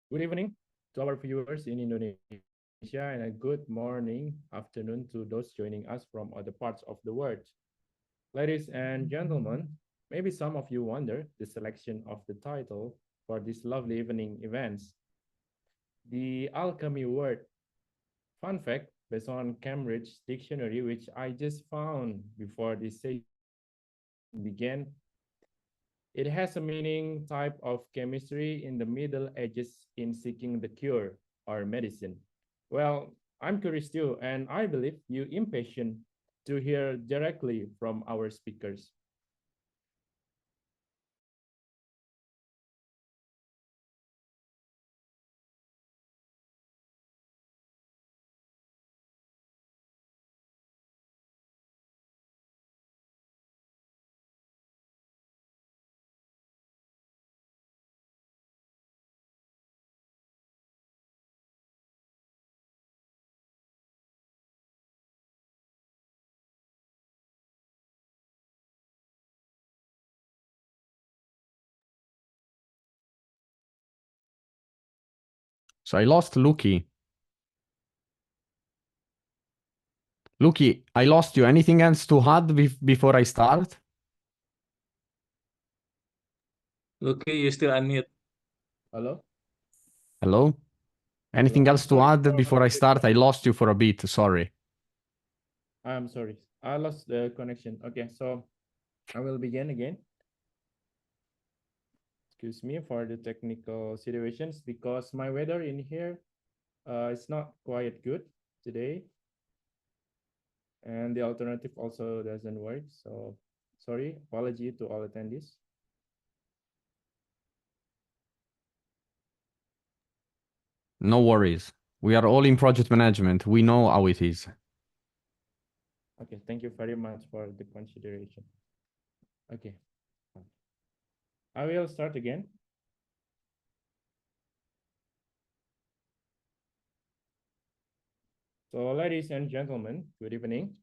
Good evening to our viewers in Indonesia, and a good morning, afternoon to those joining us from other parts of the world. Ladies and gentlemen, maybe some of you wonder the selection of the title for this lovely evening events. The Alchemy word. Fun fact, based on Cambridge Dictionary, which I just found before this session began, it has a meaning type of chemistry in the Middle Ages in seeking the cure or medicine. Well, I'm curious too, and I believe you impatient to hear directly from our speakers. So I lost Luki. Luki, I lost you. Anything else to add before I start? Okay, you still unmute. Hello? Hello? Anything Hello? I'm else to sorry add before I for start? I lost you for a bit. Sorry. I'm sorry. I lost the connection. Okay, so I will begin again. Excuse me for the technical situations because my weather in here is not quite good today. And the alternative also doesn't work. So sorry, apology to all attendees. No worries. We are all in project management. We know how it is. Okay, thank you very much for the consideration. Okay. I will start again. So, ladies and gentlemen, good evening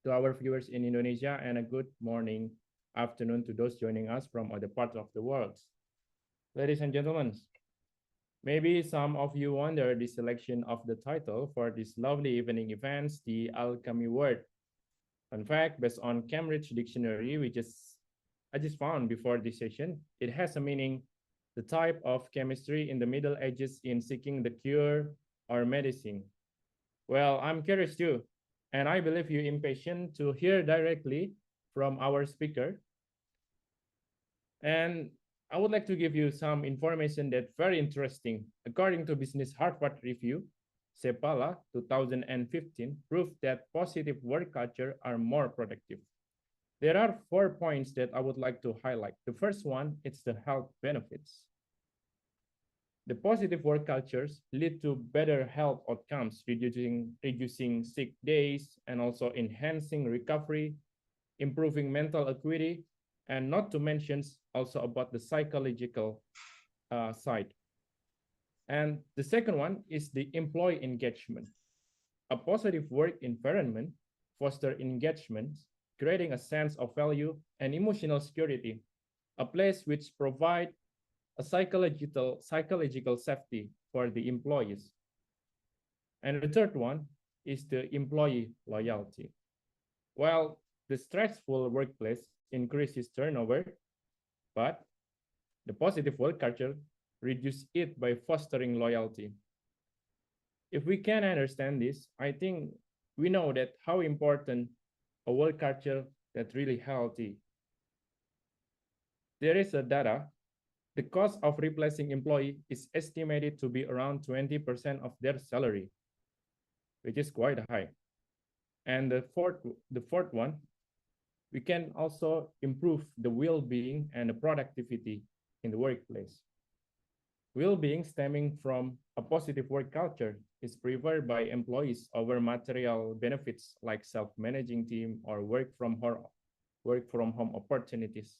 to our viewers in Indonesia and a good morning, afternoon to those joining us from other parts of the world. Ladies and gentlemen, maybe some of you wonder the selection of the title for this lovely evening events, the Alchemy word. In fact, based on Cambridge Dictionary, I just found before this session, it has a meaning, the type of chemistry in the Middle Ages in seeking the cure or medicine. Well, I'm curious too, and I believe you're impatient to hear directly from our speaker. And I would like to give you some information that's very interesting. According to Business Harvard Review, Sepala 2015 proved that positive work culture are more productive. There are 4 points that I would like to highlight. The first one, it's the health benefits. The positive work cultures lead to better health outcomes, reducing sick days and also enhancing recovery, improving mental acuity, and not to mention also about the psychological side. And the second one is the employee engagement. A positive work environment fosters engagement, creating a sense of value and emotional security, a place which provides a psychological safety for the employees. And the third one is the employee loyalty. While the stressful workplace increases turnover, but the positive work culture reduces it by fostering loyalty. If we can understand this, I think we know that how important a work culture that's really healthy. There is a data. The cost of replacing employee is estimated to be around 20% of their salary, which is quite high. And the fourth one, we can also improve the well-being and the productivity in the workplace. Well-being stemming from a positive work culture is preferred by employees over material benefits like self-managing team or work from home opportunities.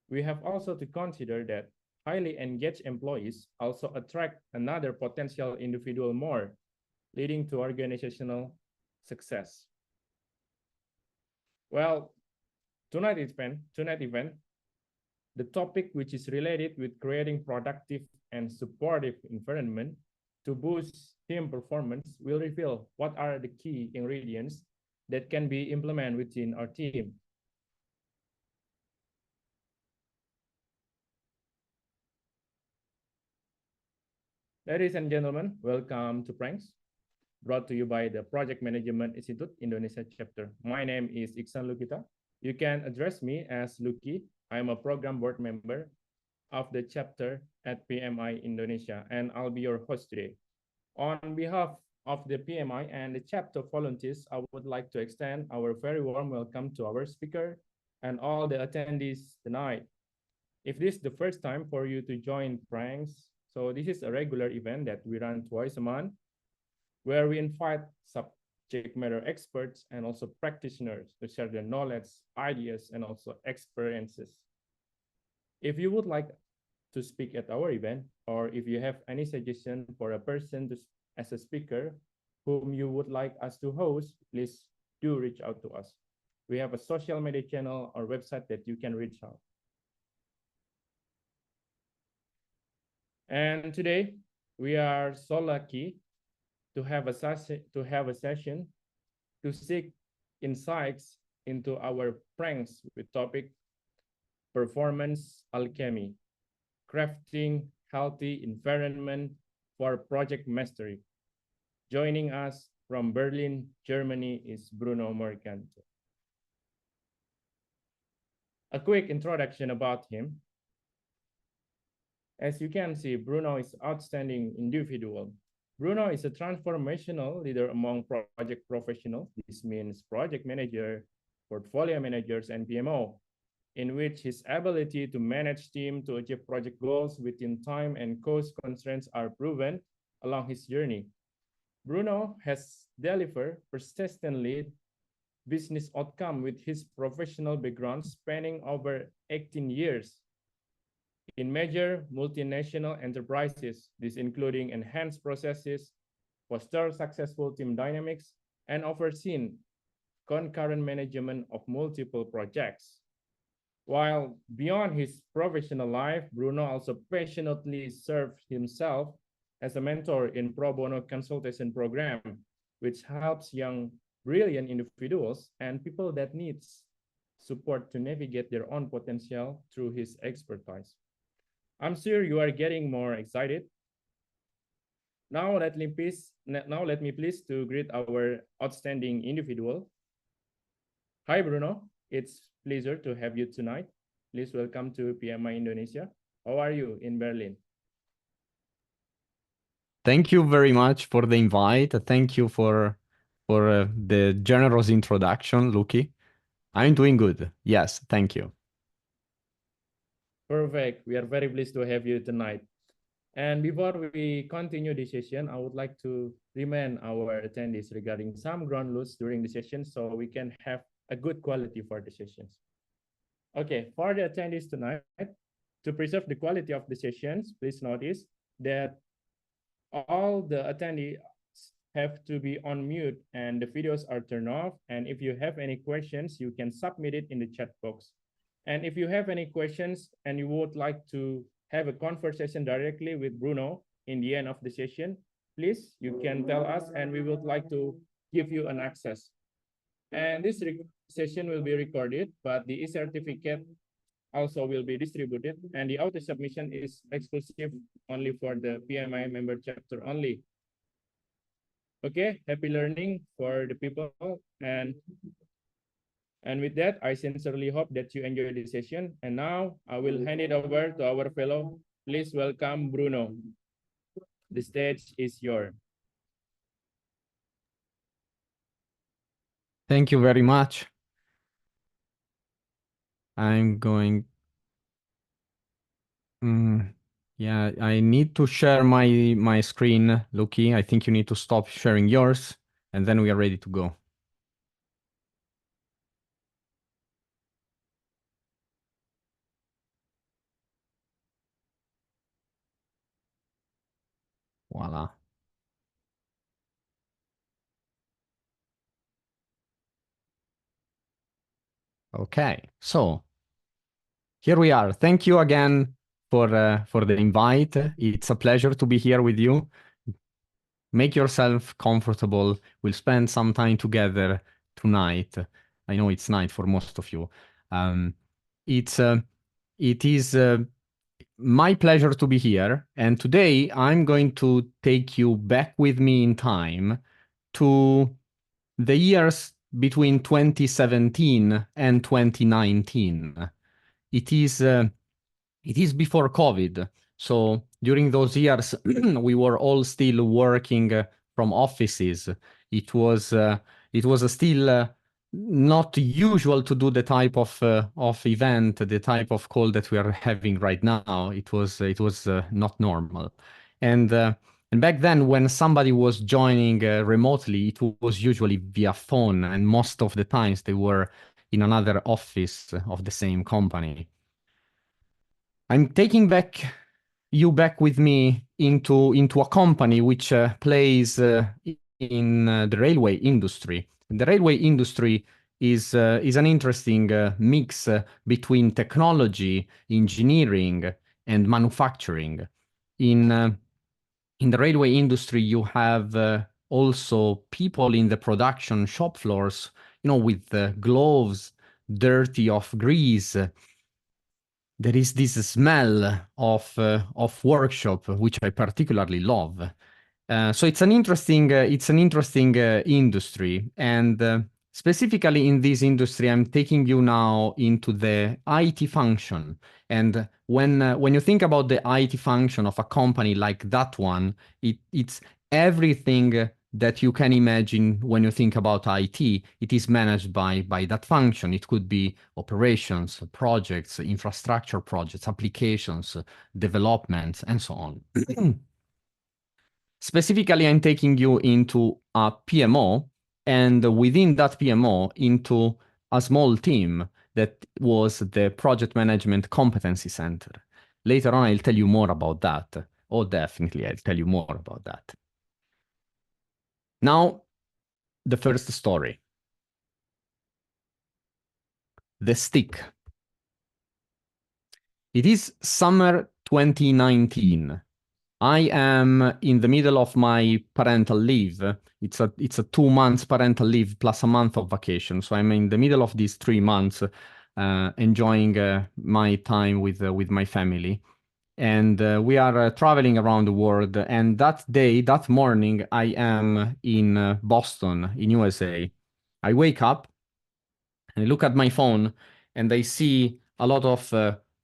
We have also to consider that highly engaged employees also attract another potential individual more, leading to organizational success. Well, tonight event, the topic which is related with creating productive and supportive environment to boost team performance will reveal what are the key ingredients that can be implemented within our team. Ladies and gentlemen, welcome to Pranks, brought to you by the Project Management Institute Indonesia chapter. My name is Iksan Lukita. You can address me as Luki. I'm a program board member of the chapter at PMI Indonesia, and I'll be your host today. On behalf of the PMI and the chapter volunteers, I would like to extend our very warm welcome to our speaker and all the attendees tonight. If this is the first time for you to join Pranks, so this is a regular event that we run twice a month, where we invite subject matter experts and also practitioners to share their knowledge, ideas, and also experiences. If you would like to speak at our event, or if you have any suggestion for a person as a speaker whom you would like us to host, please do reach out to us. We have a social media channel or website that you can reach out. And today we are so lucky to have a session to seek insights into our pranks with topic performance alchemy, crafting healthy environment for project mastery. Joining us from Berlin, Germany is Bruno Morgante. A quick introduction about him. As you can see, Bruno is an outstanding individual. Bruno is a transformational leader among project professionals. This means project manager, portfolio managers, and PMO, in which his ability to manage team to achieve project goals within time and cost constraints are proven along his journey. Bruno has delivered persistently business outcome with his professional background spanning over 18 years in major multinational enterprises, this including enhanced processes, foster successful team dynamics, and overseen concurrent management of multiple projects. While beyond his professional life, Bruno also passionately served himself as a mentor in pro bono consultation program, which helps young, brilliant individuals and people that needs support to navigate their own potential through his expertise. I'm sure you are getting more excited. Now let me please to greet our outstanding individual. Hi Bruno, it's pleasure to have you tonight. Please welcome to PMI Indonesia. How are you in Berlin? Thank you very much for the invite. Thank you for the generous introduction, Luki. I'm doing good. Yes, thank you. Perfect. We are very pleased to have you tonight. And before we continue the session, I would like to remind our attendees regarding some ground rules during the session so we can have a good quality for the sessions. Okay, for the attendees tonight, to preserve the quality of the sessions, please notice that all the attendees have to be on mute and the videos are turned off. And if you have any questions, you can submit it in the chat box. And if you have any questions and you would like to have a conversation directly with Bruno in the end of the session, please, you can tell us and we would like to give you an access. And this session will be recorded, but the e-certificate also will be distributed, and the auto submission is exclusive only for the PMI member chapter only. Okay, happy learning for the people, and with that, I sincerely hope that you enjoy the session. And now I will hand it over to our fellow. Please welcome Bruno. The stage is yours. Thank you very much. I'm going. Yeah, I need to share my screen, Luki. I think you need to stop sharing yours, and then we are ready to go. Voila. Okay, so here we are. Thank you again for the invite. It's a pleasure to be here with you. Make yourself comfortable. We'll spend some time together tonight. I know it's night for most of you. It is my pleasure to be here. And today I'm going to take you back with me in time to the years between 2017 and 2019. It is before COVID. So during those years, we were all still working from offices. It was still not usual to do the type of event, the type of call that we are having right now. It was not normal, and back then, when somebody was joining remotely, it was usually via phone, and most of the times they were in another office of the same company. I'm taking you back with me into a company which plays in the railway industry. The railway industry is an interesting mix between technology, engineering, and manufacturing. In the railway industry, you have also people in the production shop floors, with gloves dirty of grease. There is this smell of workshop, which I particularly love. So it's an interesting industry, and specifically in this industry, I'm taking you now into the IT function. And when you think about the IT function of a company like that one, it's everything that you can imagine when you think about IT. It is managed by that function. It could be operations, projects, infrastructure projects, applications, developments, and so on. Specifically, I'm taking you into a PMO, and within that PMO into a small team that was the Project Management Competency Center. Later on, I'll tell you more about that. Oh, definitely, I'll tell you more about that. Now, the first story. The stick. It is summer 2019. I am in the middle of my parental leave. It's a 2 months parental leave plus a month of vacation. So I'm in the middle of these 3 months, enjoying my time with my family. And we are traveling around the world. And that day, that morning, I am in Boston, in USA. I wake up and I look at my phone and I see a lot of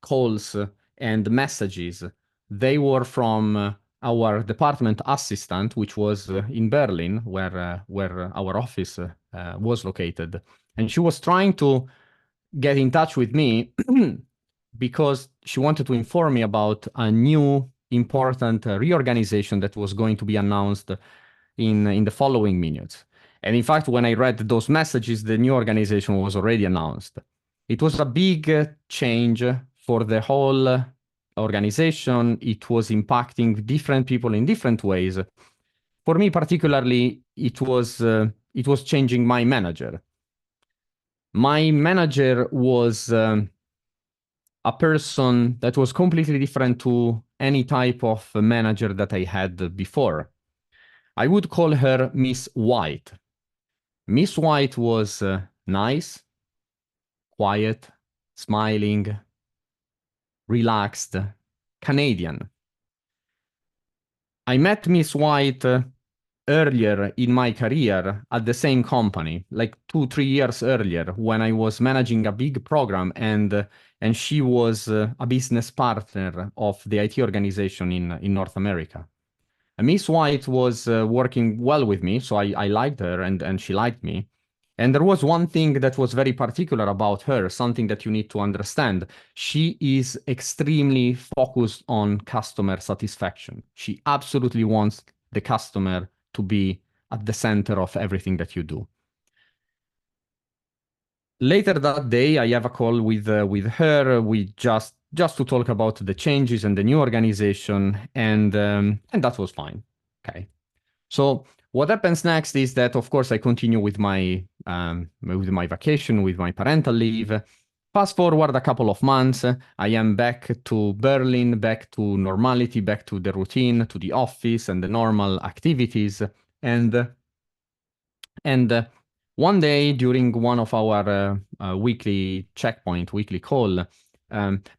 calls and messages. They were from our department assistant, which was in Berlin, where our office was located. And she was trying to get in touch with me because she wanted to inform me about a new important reorganization that was going to be announced in the following minutes. And in fact, when I read those messages, the new organization was already announced. It was a big change for the whole organization. It was impacting different people in different ways. For me, particularly, it was changing my manager. My manager was a person that was completely different to any type of manager that I had before. I would call her Miss White. Miss White was nice, quiet, smiling, relaxed, Canadian. I met Miss White earlier in my career at the same company, like 2-3 years earlier, when I was managing a big program, and she was a business partner of the IT organization in North America. And Miss White was working well with me, so I liked her, and she liked me. And there was one thing that was very particular about her, something that you need to understand. She is extremely focused on customer satisfaction. She absolutely wants the customer to be at the center of everything that you do. Later that day, I have a call with her. We just to talk about the changes and the new organization, and that was fine. Okay. So what happens next is that, of course, I continue with my vacation, with my parental leave. Fast forward a couple of months, I am back to Berlin, back to normality, back to the routine, to the office and the normal activities. And one day during one of our weekly checkpoint, weekly call,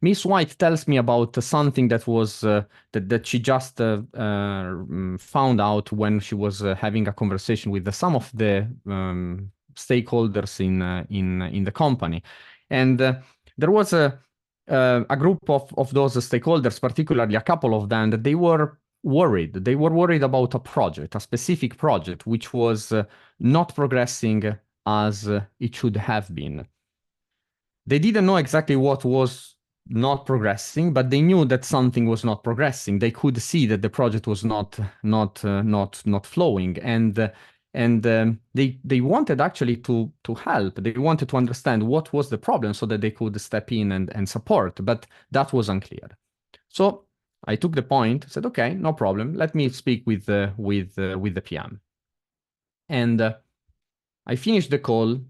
Miss White tells me about something that was that she just found out when she was having a conversation with some of the stakeholders in the company, and there was a group of those stakeholders, particularly a couple of them, that they were worried. They were worried about a project, a specific project, which was not progressing as it should have been. They didn't know exactly what was not progressing, but they knew that something was not progressing. They could see that the project was not flowing, and they wanted actually to help. They wanted to understand what was the problem so that they could step in and support, but that was unclear. So I took the point, said, okay, no problem. Let me speak with the PM. And I finished the call.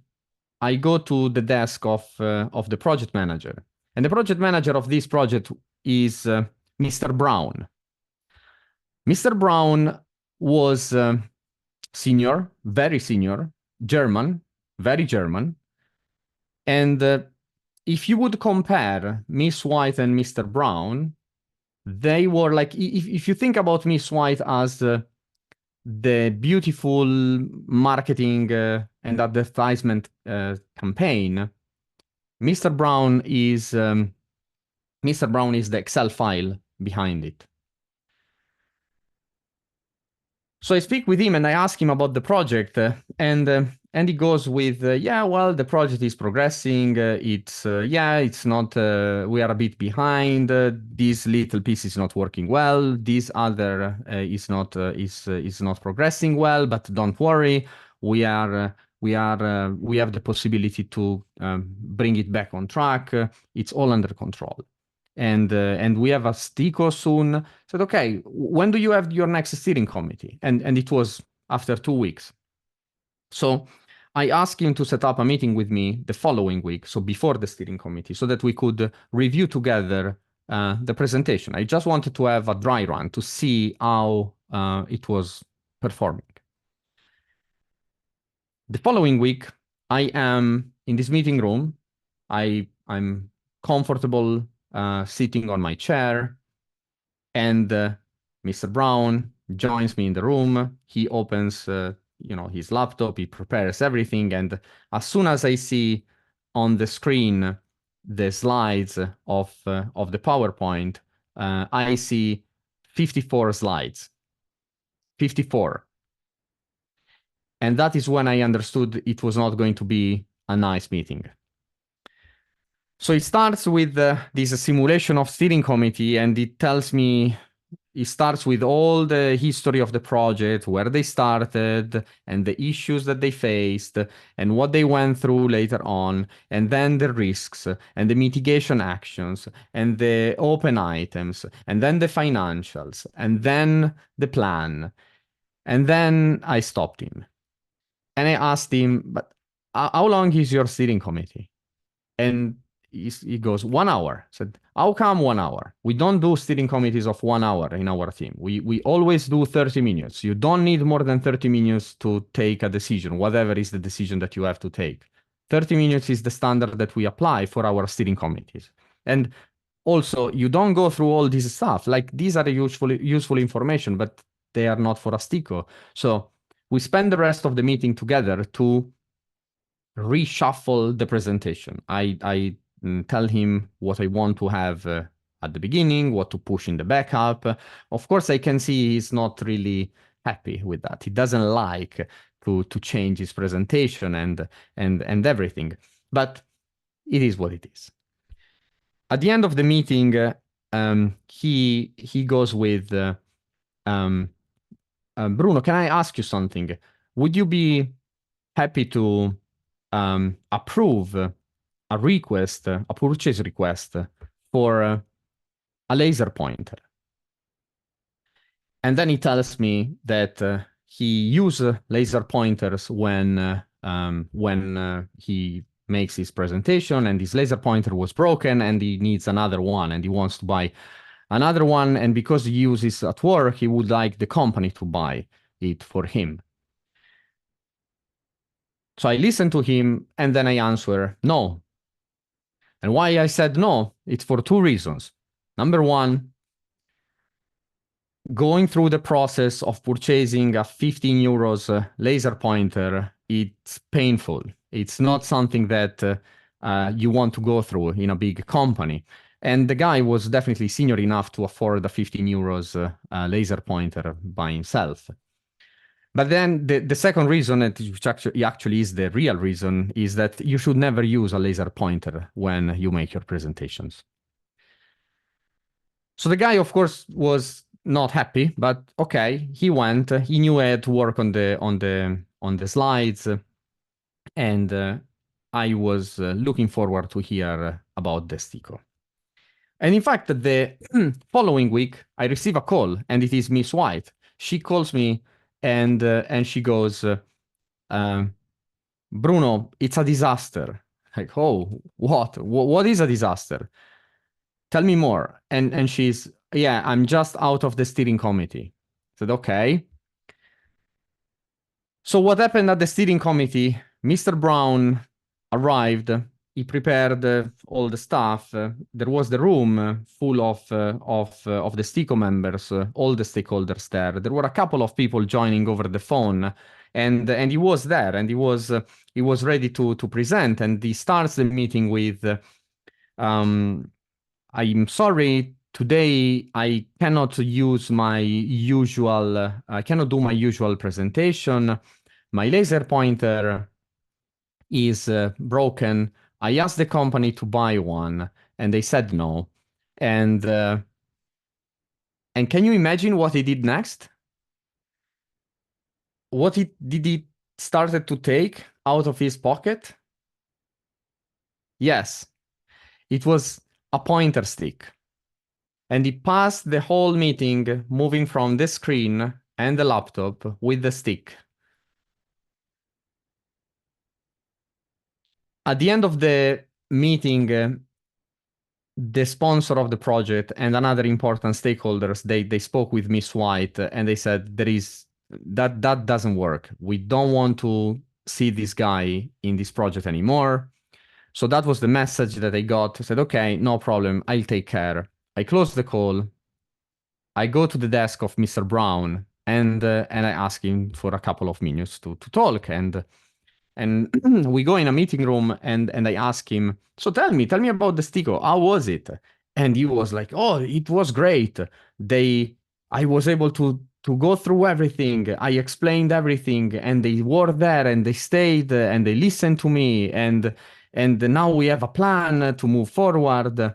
I go to the desk of the project manager. And the project manager of this project is Mr. Brown. Mr. Brown was senior, very senior, German, very German. And if you would compare Miss White and Mr. Brown, they were like, if you think about Miss White as the beautiful marketing and advertisement campaign, Mr. Brown is the Excel file behind it. So I speak with him and I ask him about the project, and he goes with, yeah, well, the project is progressing. It's not. We are a bit behind. This little piece is not working well. This other is not progressing well. But don't worry, we have the possibility to bring it back on track. It's all under control. And we have a STICO soon. I said, okay, when do you have your next steering committee? And it was after 2 weeks. So I asked him to set up a meeting with me the following week, so before the steering committee, so that we could review together the presentation. I just wanted to have a dry run to see how it was performing. The following week, I am in this meeting room. I'm comfortable sitting on my chair, and Mr. Brown joins me in the room. He opens his laptop, he prepares everything, and as soon as I see on the screen the slides of the PowerPoint, I see 54 slides. 54. And that is when I understood it was not going to be a nice meeting. So it starts with this simulation of steering committee, and it tells me, it starts with all the history of the project, where they started, and the issues that they faced, and what they went through later on, and then the risks, and the mitigation actions, and the open items, and then the financials, and then the plan. And then I stopped him. And I asked him, but how long is your steering committee? And he goes, 1 hour. I said, how come 1 hour? We don't do steering committees of 1 hour in our team. We always do 30 minutes. You don't need more than 30 minutes to take a decision, whatever is the decision that you have to take. 30 minutes is the standard that we apply for our steering committees. And also, you don't go through all this stuff. Like, these are useful information, but they are not for a STICO. So we spend the rest of the meeting together to reshuffle the presentation. I tell him what I want to have at the beginning, what to push in the backup. Of course, I can see he's not really happy with that. He doesn't like to change his presentation and everything. But it is what it is. At the end of the meeting, he goes with Bruno, can I ask you something? Would you be happy to approve a request, a purchase request for a laser pointer? And then he tells me that he uses laser pointers when he makes his presentation, and his laser pointer was broken and he needs another one, and he wants to buy another one, and because he uses at work, he would like the company to buy it for him. So I listen to him, and then I answer, no. And why I said no? It's for 2 reasons. Number one, going through the process of purchasing a 15 euros laser pointer, it's painful. It's not something that you want to go through in a big company. And the guy was definitely senior enough to afford a 15 euros laser pointer by himself. But then the second reason, which actually is the real reason, is that you should never use a laser pointer when you make your presentations. So the guy, of course, was not happy, but okay, he went. He knew I had to work on the slides, and I was looking forward to hear about the STICO. And in fact, the following week, I receive a call, and it is Miss White. She calls me, and she goes, Bruno, it's a disaster. Like, oh, what? What is a disaster? Tell me more. And she's, yeah, I'm just out of the steering committee. I said, okay. So what happened at the steering committee? Mr. Brown arrived. He prepared all the stuff. There was the room full of the STICO members, all the stakeholders there. There were a couple of people joining over the phone, and he was there, and he was ready to present. And he starts the meeting with, I'm sorry, today I cannot use my usual, I cannot do my usual presentation. My laser pointer is broken. I asked the company to buy one, and they said no. And can you imagine what he did next? Did he started to take out of his pocket? Yes, it was a pointer stick. And he passed the whole meeting moving from the screen and the laptop with the stick. At the end of the meeting, the sponsor of the project and another important stakeholders, they spoke with Miss White and they said that doesn't work. We don't want to see this guy in this project anymore. So that was the message that I got. I said, okay, no problem, I'll take care. I closed the call. I go to the desk of Mr. Brown and I ask him for a couple of minutes to talk. And we go in a meeting room and I ask him, so tell me about the Stico. How was it? And he was like, oh, it was great. I was able to go through everything. I explained everything and they were there and they stayed and they listened to me. And now we have a plan to move forward.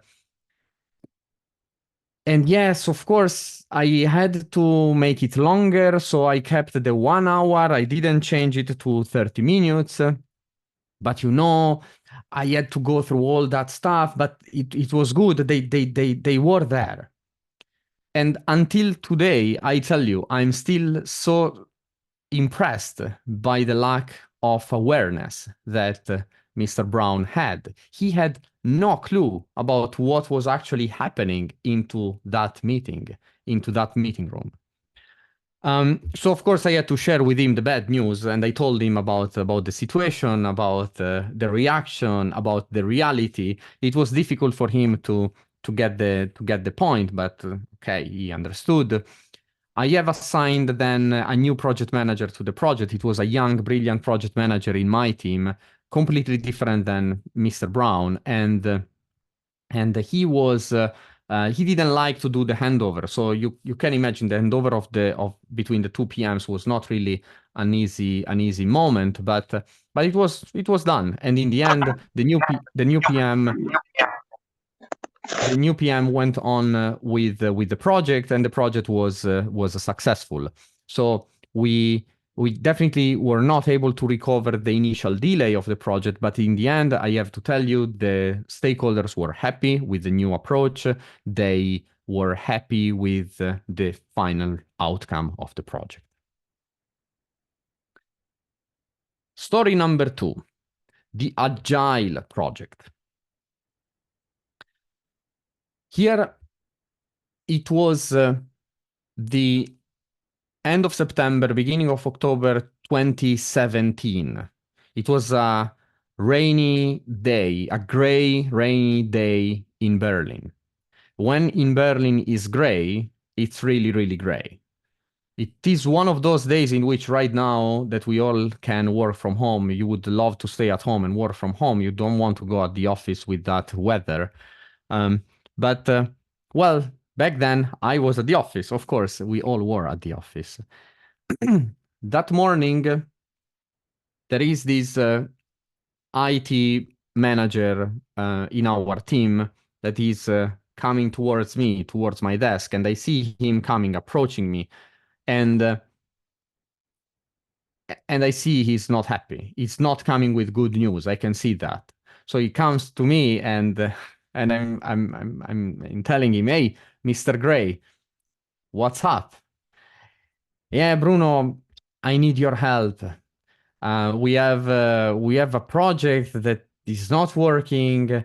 And yes, of course, I had to make it longer, so I kept the 1 hour. I didn't change it to 30 minutes. But I had to go through all that stuff, but it was good. They were there. And until today, I tell you, I'm still so impressed by the lack of awareness that Mr. Brown had. He had no clue about what was actually happening into that meeting room. So of course I had to share with him the bad news, and I told him about the situation, about the reaction, about the reality. It was difficult for him to get the point, but okay, he understood. I have assigned then a new project manager to the project. It was a young, brilliant project manager in my team, completely different than Mr. Brown, and he was he didn't like to do the handover. So you can imagine the handover of between the two PMs was not really an easy moment, but it was done. And in the end, the new PM went on with the project, and the project was successful. So we definitely were not able to recover the initial delay of the project, but in the end, I have to tell you, the stakeholders were happy with the new approach. They were happy with the final outcome of the project. Story number 2, the Agile project. Here, it was the end of September, beginning of October 2017. It was a rainy day, a gray, rainy day in Berlin. When in Berlin is gray, it's really, really gray. It is one of those days in which right now that we all can work from home, you would love to stay at home and work from home. You don't want to go at the office with that weather. Well, back then I was at the office. Of course, we all were at the office. That morning, there is this IT manager in our team that is coming towards me, towards my desk, and I see him coming, approaching me, and I see he's not happy. He's not coming with good news. I can see that. So he comes to me, and I'm telling him, "Hey, Mr. Gray, what's up?" "Yeah, Bruno, I need your help. We have a project that is not working.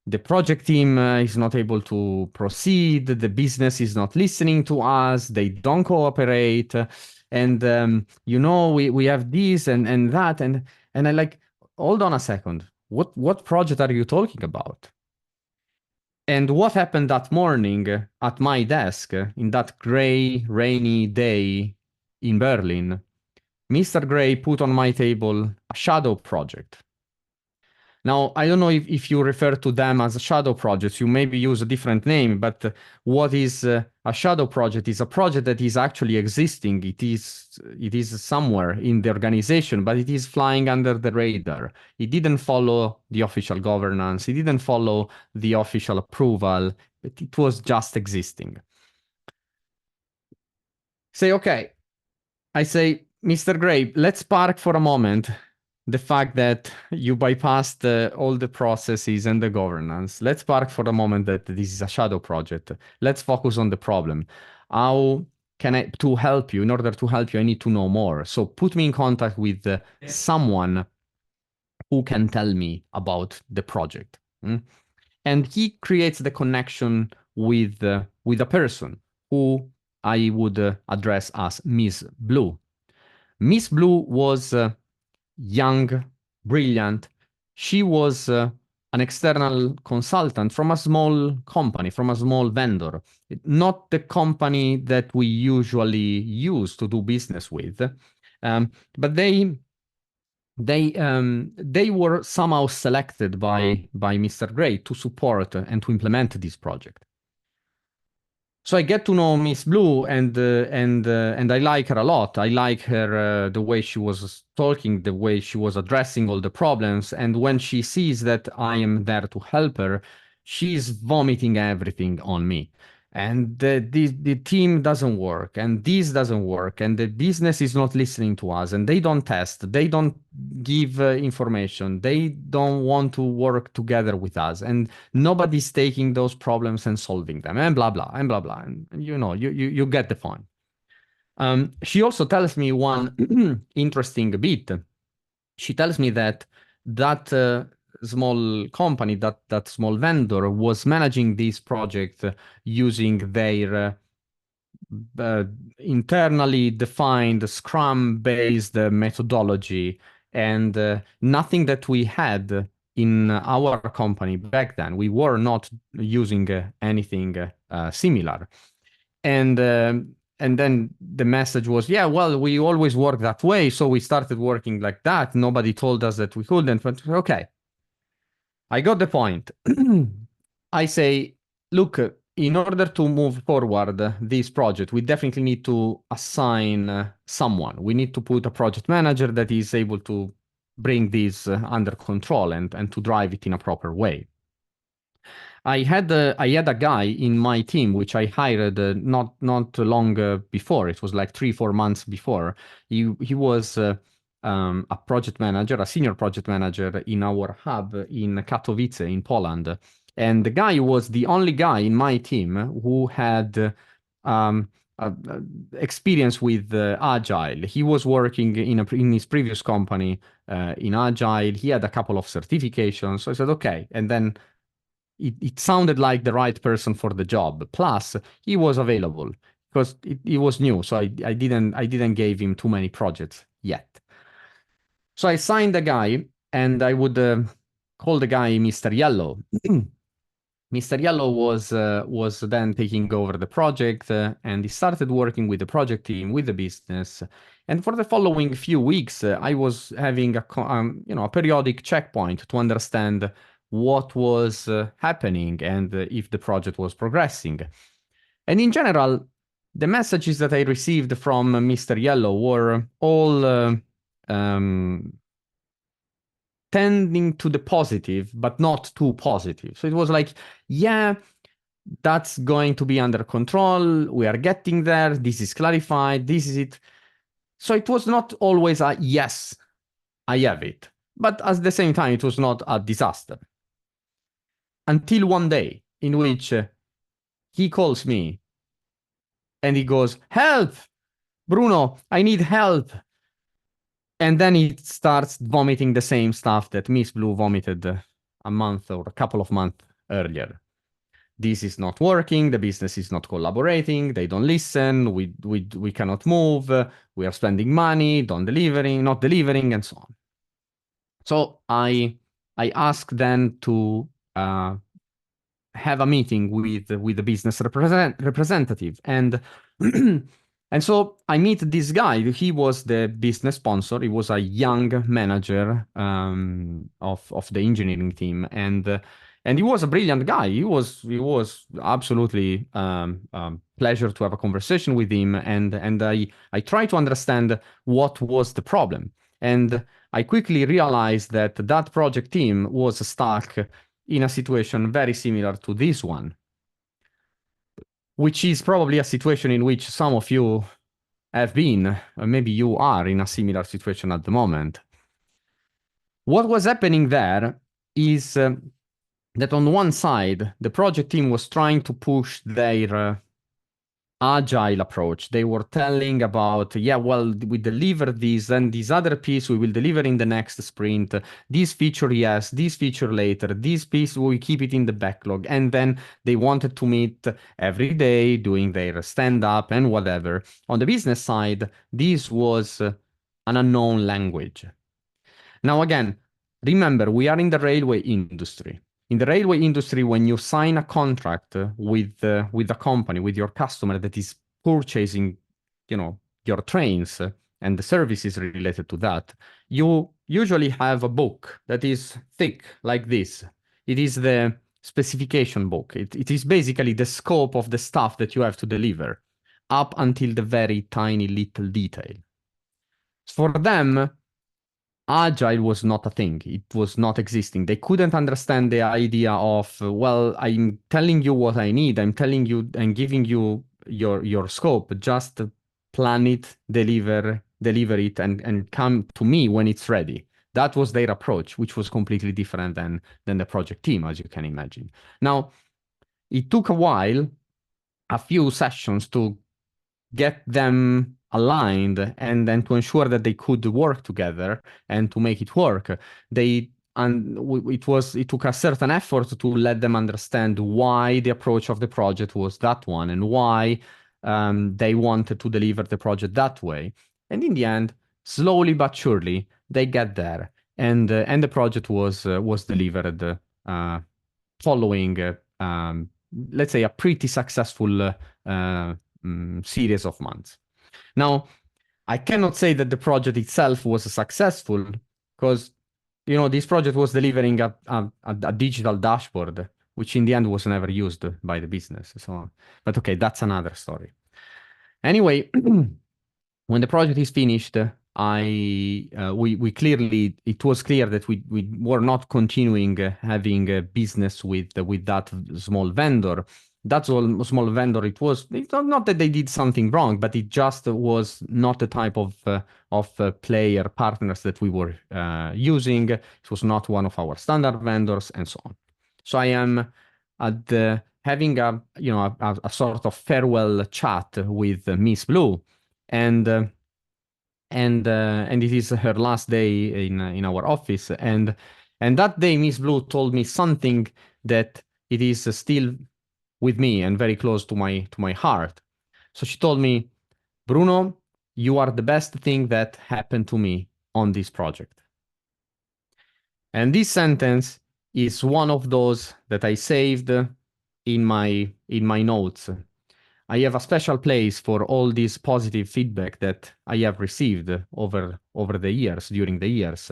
The project team is not able to proceed. The business is not listening to us. They don't cooperate. And we have this and that." And I like, hold on a second. What project are you talking about? And what happened that morning at my desk in that gray, rainy day in Berlin? Mr. Gray put on my table a shadow project. Now, I don't know if you refer to them as shadow projects. You maybe use a different name, but what is a shadow project is a project that is actually existing. It is somewhere in the organization, but it is flying under the radar. It didn't follow the official governance. It didn't follow the official approval, but it was just existing. Say, okay. I say, Mr. Gray, let's park for a moment the fact that you bypassed all the processes and the governance. Let's park for a moment that this is a shadow project. Let's focus on the problem. How can I, to help you, in order to help you, I need to know more. So put me in contact with someone who can tell me about the project. And he creates the connection with a person who I would address as Miss Blue. Miss Blue was young, brilliant. She was an external consultant from a small company, from a small vendor, not the company that we usually use to do business with. But they were somehow selected by Mr. Gray to support and to implement this project. So I get to know Miss Blue, and I like her a lot. I like her the way she was talking, the way she was addressing all the problems. And when she sees that I am there to help her, she's vomiting everything on me. And the team doesn't work, and this doesn't work, and the business is not listening to us, and they don't test, they don't give information, they don't want to work together with us, and nobody's taking those problems and solving them, and blah blah and blah blah. And you know, you get the point. She also tells me one interesting bit. She tells me that small company, that small vendor, was managing this project using their internally defined Scrum-based methodology, and nothing that we had in our company back then. We were not using anything similar. And then the message was, yeah, well, we always work that way, so we started working like that. Nobody told us that we couldn't. But okay, I got the point. I say, look, in order to move forward this project, we definitely need to assign someone. We need to put a project manager that is able to bring this under control and to drive it in a proper way. I had a guy in my team which I hired not long before. It was like 3-4 months before. He was a project manager, a senior project manager in our hub in Katowice in Poland. And the guy was the only guy in my team who had experience with Agile. He was working in his previous company in Agile. He had a couple of certifications. So I said, okay. And then it sounded like the right person for the job. Plus, he was available because he was new. So I didn't give him too many projects yet. So I signed the guy, and I would call the guy Mr. Yellow. Mr. Yellow was then taking over the project, and he started working with the project team, with the business. And for the following few weeks, I was having a periodic checkpoint to understand what was happening and if the project was progressing. And in general, the messages that I received from Mr. Yellow were all tending to the positive, but not too positive. So it was like, yeah, that's going to be under control. We are getting there. This is clarified. This is it. So it was not always a yes, I have it. But at the same time, it was not a disaster. Until one day in which he calls me and he goes, help, Bruno, I need help. And then he starts vomiting the same stuff that Miss Blue vomited a month or a couple of months earlier. This is not working. The business is not collaborating. They don't listen. We cannot move. We are spending money, not delivering, and so on. So I asked then to have a meeting with the business representative, and and so I meet this guy. He was the business sponsor. He was a young manager of the engineering team, and he was a brilliant guy. He was absolutely pleasure to have a conversation with him, and I tried to understand what was the problem, and I quickly realized that that project team was stuck in a situation very similar to this one, which is probably a situation in which some of you have been, or maybe you are in a similar situation at the moment. What was happening there is that on one side, the project team was trying to push their agile approach. They were telling about, yeah, well, we deliver this and this other piece we will deliver in the next sprint. This feature, yes, this feature later. This piece, we keep it in the backlog. And then they wanted to meet every day doing their stand-up and whatever. On the business side, this was an unknown language. Now, again, remember, we are in the railway industry. In the railway industry, when you sign a contract with a company, with your customer that is purchasing, your trains and the services related to that, you usually have a book that is thick like this. It is the specification book. It is basically the scope of the stuff that you have to deliver, up until the very tiny little detail. For them, agile was not a thing. It was not existing. They couldn't understand the idea of, well, I'm telling you what I need. I'm telling you and giving you your scope. Just plan it, deliver it, and come to me when it's ready. That was their approach, which was completely different than the project team, as you can imagine. Now, it took a while, a few sessions to get them aligned and then to ensure that they could work together and to make it work. It took a certain effort to let them understand why the approach of the project was that one and why they wanted to deliver the project that way. And in the end, slowly but surely, they get there, and the project was delivered following, let's say, a pretty successful series of months. Now, I cannot say that the project itself was successful because, this project was delivering a digital dashboard, which in the end was never used by the business. So, but okay, that's another story. Anyway, when the project is finished, it was clear that we were not continuing having business with that small vendor. That small vendor, it's not that they did something wrong, but it just was not the type of player partners that we were using. It was not one of our standard vendors, and so on. So I am having a sort of farewell chat with Miss Blue, and it is her last day in our office, and that day Miss Blue told me something that it is still with me and very close to my heart. So she told me, Bruno, you are the best thing that happened to me on this project. And this sentence is one of those that I saved in my notes. I have a special place for all this positive feedback that I have received over the years, during the years.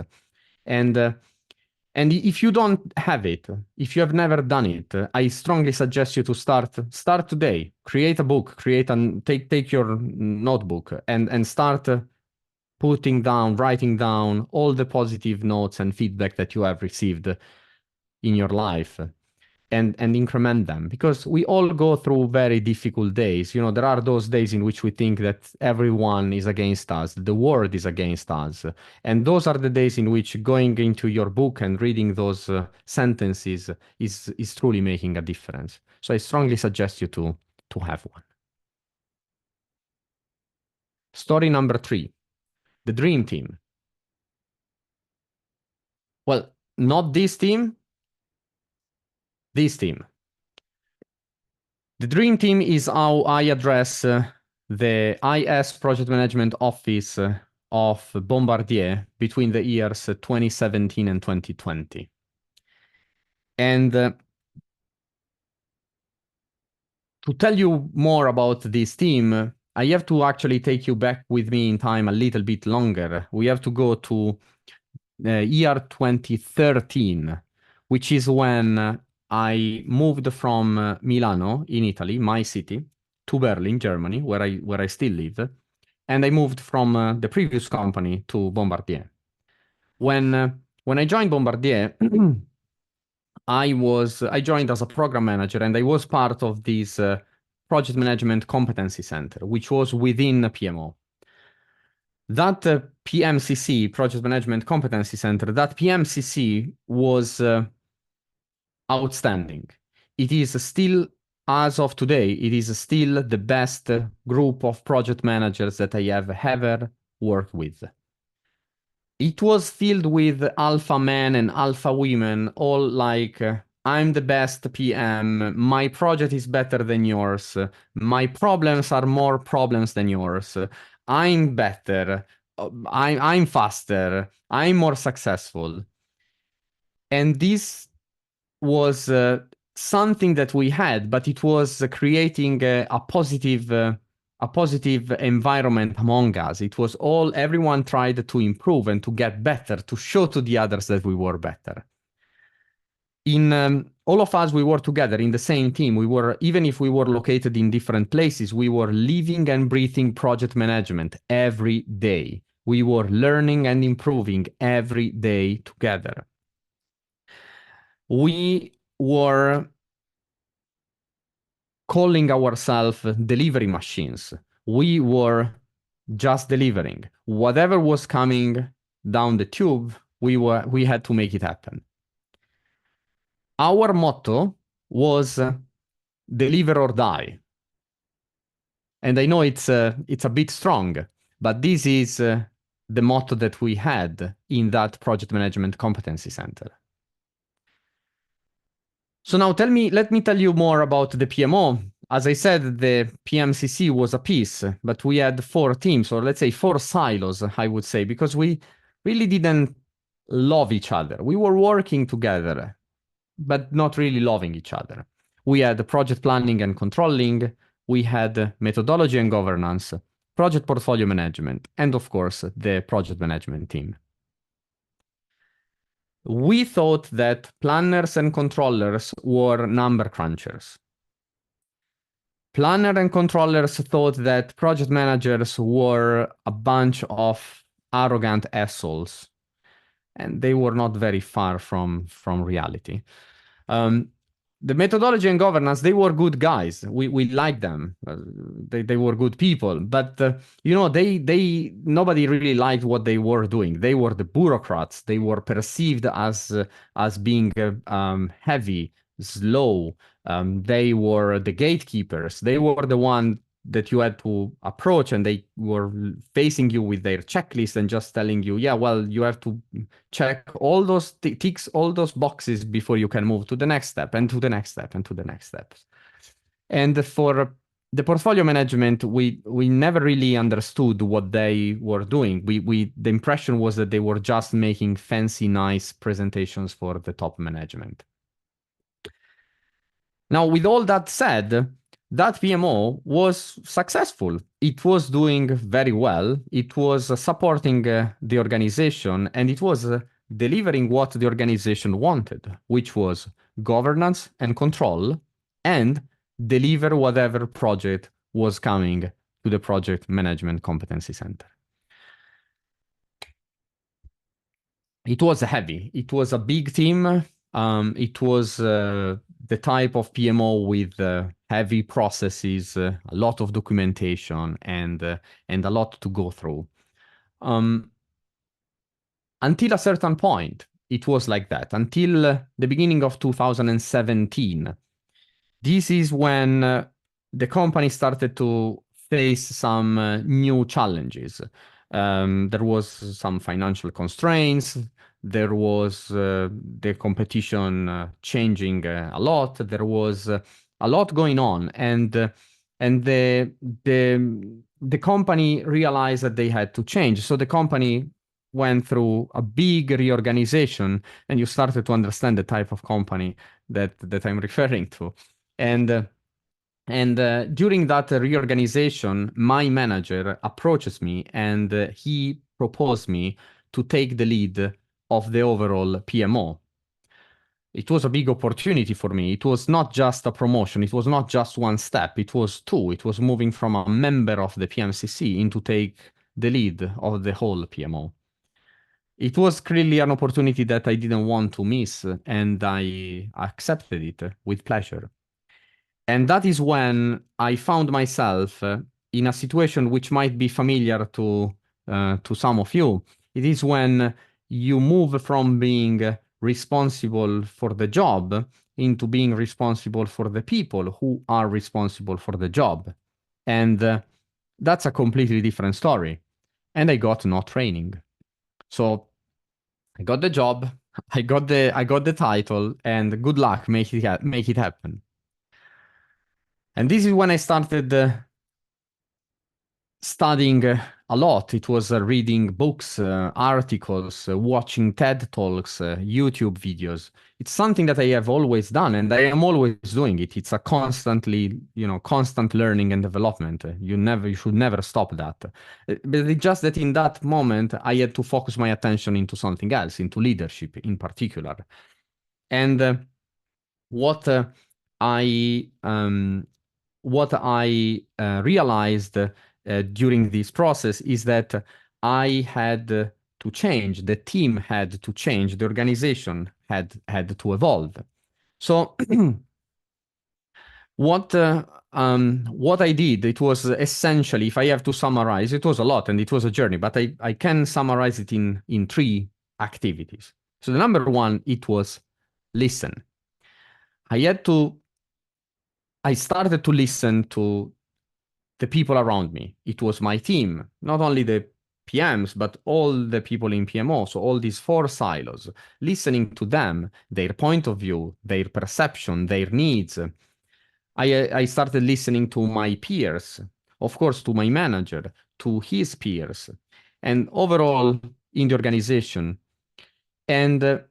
And if you don't have it, if you have never done it, I strongly suggest you to start today. Create a book, take your notebook and start writing down all the positive notes and feedback that you have received in your life. And increment them, because we all go through very difficult days. There are those days in which we think that everyone is against us, the world is against us. And those are the days in which going into your book and reading those sentences is truly making a difference. So I strongly suggest you to have one. Story number 3, the dream team. Well, not this team, this team. The dream team is how I address the IS project management office of Bombardier between the years 2017 and 2020. And to tell you more about this team, I have to actually take you back with me in time a little bit longer. We have to go to year 2013, which is when I moved from Milano in Italy, my city, to Berlin, Germany, where I still live, and I moved from the previous company to Bombardier. When I joined Bombardier, I joined as a program manager, and I was part of this project management competency center, which was within PMO. That PMCC, Project Management Competency Center, that PMCC was outstanding. It is still, as of today, it is still the best group of project managers that I have ever worked with. It was filled with alpha men and alpha women, all like, I'm the best PM, my project is better than yours, my problems are more problems than yours, I'm better, I'm faster, I'm more successful. And this was something that we had, but it was creating a positive environment among us. It was everyone tried to improve and to get better, to show to the others that we were better. In all of us, we were together in the same team. We were, even if we were located in different places, we were living and breathing project management every day. We were learning and improving every day together. We were calling ourselves delivery machines. We were just delivering. Whatever was coming down the tube, we had to make it happen. Our motto was deliver or die. And I know it's a bit strong, but this is the motto that we had in that Project Management Competency Center. So now let me tell you more about the PMO. As I said, the PMCC was a piece, but we had 4 teams, or let's say 4 silos, I would say, because we really didn't love each other. We were working together, but not really loving each other. We had project planning and controlling, we had methodology and governance, project portfolio management, and of course, the project management team. We thought that planners and controllers were number crunchers. Planner and controllers thought that project managers were a bunch of arrogant assholes, and they were not very far from reality. The methodology and governance, they were good guys. We liked them. They were good people, but nobody really liked what they were doing. They were the bureaucrats. They were perceived as being heavy, slow. They were the gatekeepers. They were the one that you had to approach, and they were facing you with their checklist and just telling you, yeah, well, you have to check all those ticks, all those boxes before you can move to the next step and to the next step and to the next steps. And for the portfolio management, we never really understood what they were doing. The impression was that they were just making fancy, nice presentations for the top management. Now, with all that said, that PMO was successful. It was doing very well. It was supporting the organization, and it was delivering what the organization wanted, which was governance and control, and deliver whatever project was coming to the Project Management Competency Center. It was heavy. It was a big team. It was the type of PMO with heavy processes, a lot of documentation, and a lot to go through. Until a certain point, it was like that. Until the beginning of 2017. This is when the company started to face some new challenges. There was some financial constraints. There was the competition changing a lot. There was a lot going on, and the company realized that they had to change. So the company went through a big reorganization, and you started to understand the type of company that I'm referring to. And during that reorganization, my manager approaches me, and he proposed me to take the lead of the overall PMO. It was a big opportunity for me. It was not just a promotion. It was not just one step. It was 2. It was moving from a member of the PMCC into take the lead of the whole PMO. It was clearly an opportunity that I didn't want to miss, and I accepted it with pleasure. And that is when I found myself in a situation which might be familiar to to some of you. It is when you move from being responsible for the job into being responsible for the people who are responsible for the job. And that's a completely different story. And I got no training. So I got the job, I got the title, and good luck, make it happen. And this is when I started studying a lot. It was reading books, articles, watching TED Talks, YouTube videos. It's something that I have always done, and I am always doing it. It's a constant learning and development. You should never stop that. But it's just that in that moment, I had to focus my attention into something else, into leadership in particular. And what I realized during this process is that I had to change, the team had to change, the organization had to evolve. So what I did, it was essentially, if I have to summarize, it was a lot and it was a journey, but I can summarize it in 3 activities. So the number 1, it was listen. I started to listen to the people around me. It was my team, not only the PMs, but all the people in PMO. So all these 4 silos, listening to them, their point of view, their perception, their needs. I started listening to my peers, of course, to my manager, to his peers, and overall in the organization. And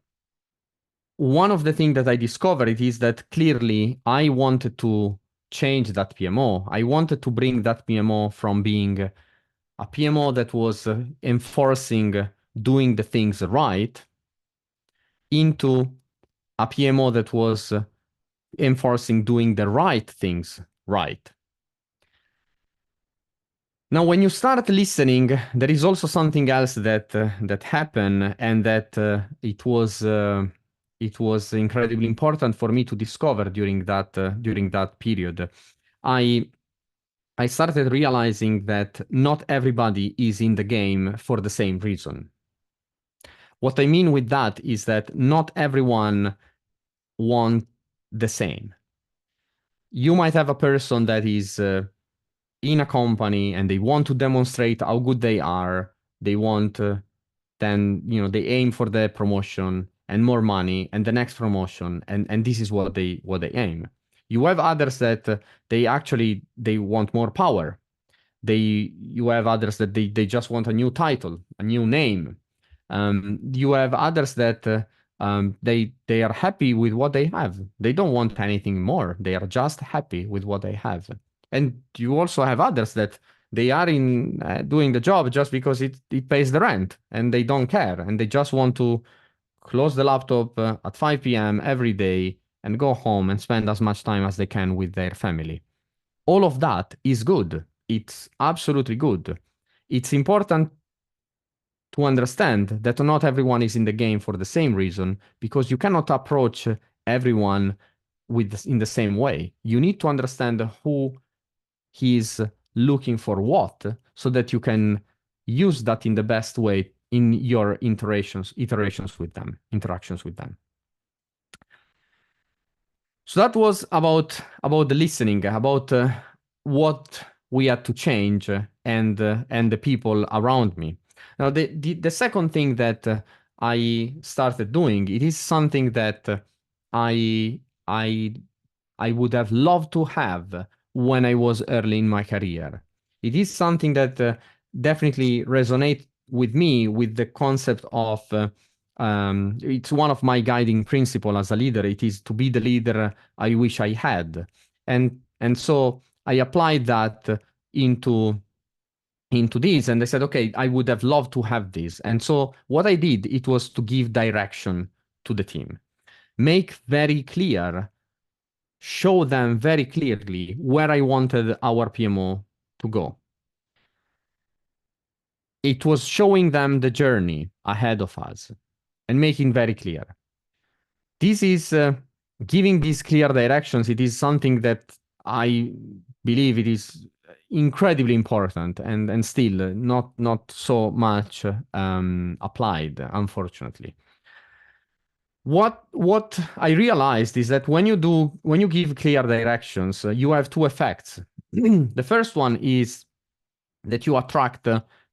one of the things that I discovered is that clearly I wanted to change that PMO. I wanted to bring that PMO from being a PMO that was enforcing doing the things right into a PMO that was enforcing doing the right things right. Now, when you start listening, there is also something else that happened, and that it was incredibly important for me to discover during that period. I started realizing that not everybody is in the game for the same reason. What I mean with that is that not everyone wants the same. You might have a person that is in a company and they want to demonstrate how good they are. They want, then, they aim for the promotion and more money and the next promotion. And this is what they aim. You have others that they want more power. You have others that they just want a new title, a new name. You have others that they are happy with what they have. They don't want anything more. They are just happy with what they have. And you also have others that they are in doing the job just because it pays the rent, and they don't care, and they just want to close the laptop at 5 p.m. every day and go home and spend as much time as they can with their family. All of that is good. It's absolutely good. It's important to understand that not everyone is in the game for the same reason, because you cannot approach everyone in the same way. You need to understand who is looking for what, so that you can use that in the best way in your interactions with them. So that was about the listening, about what we had to change, and the people around me. Now, the second thing that I started doing, it is something that I would have loved to have when I was early in my career. It is something that definitely resonates with me, with the concept of it's one of my guiding principles as a leader. It is to be the leader I wish I had. And so I applied that into this, and I said, okay, I would have loved to have this. And so what I did, it was to give direction to the team. Make very clear, show them very clearly where I wanted our PMO to go. It was showing them the journey ahead of us and making very clear. This is giving these clear directions. It is something that I believe it is incredibly important and still not so much applied, unfortunately. What I realized is that when you give clear directions, you have two effects. The first one is that you attract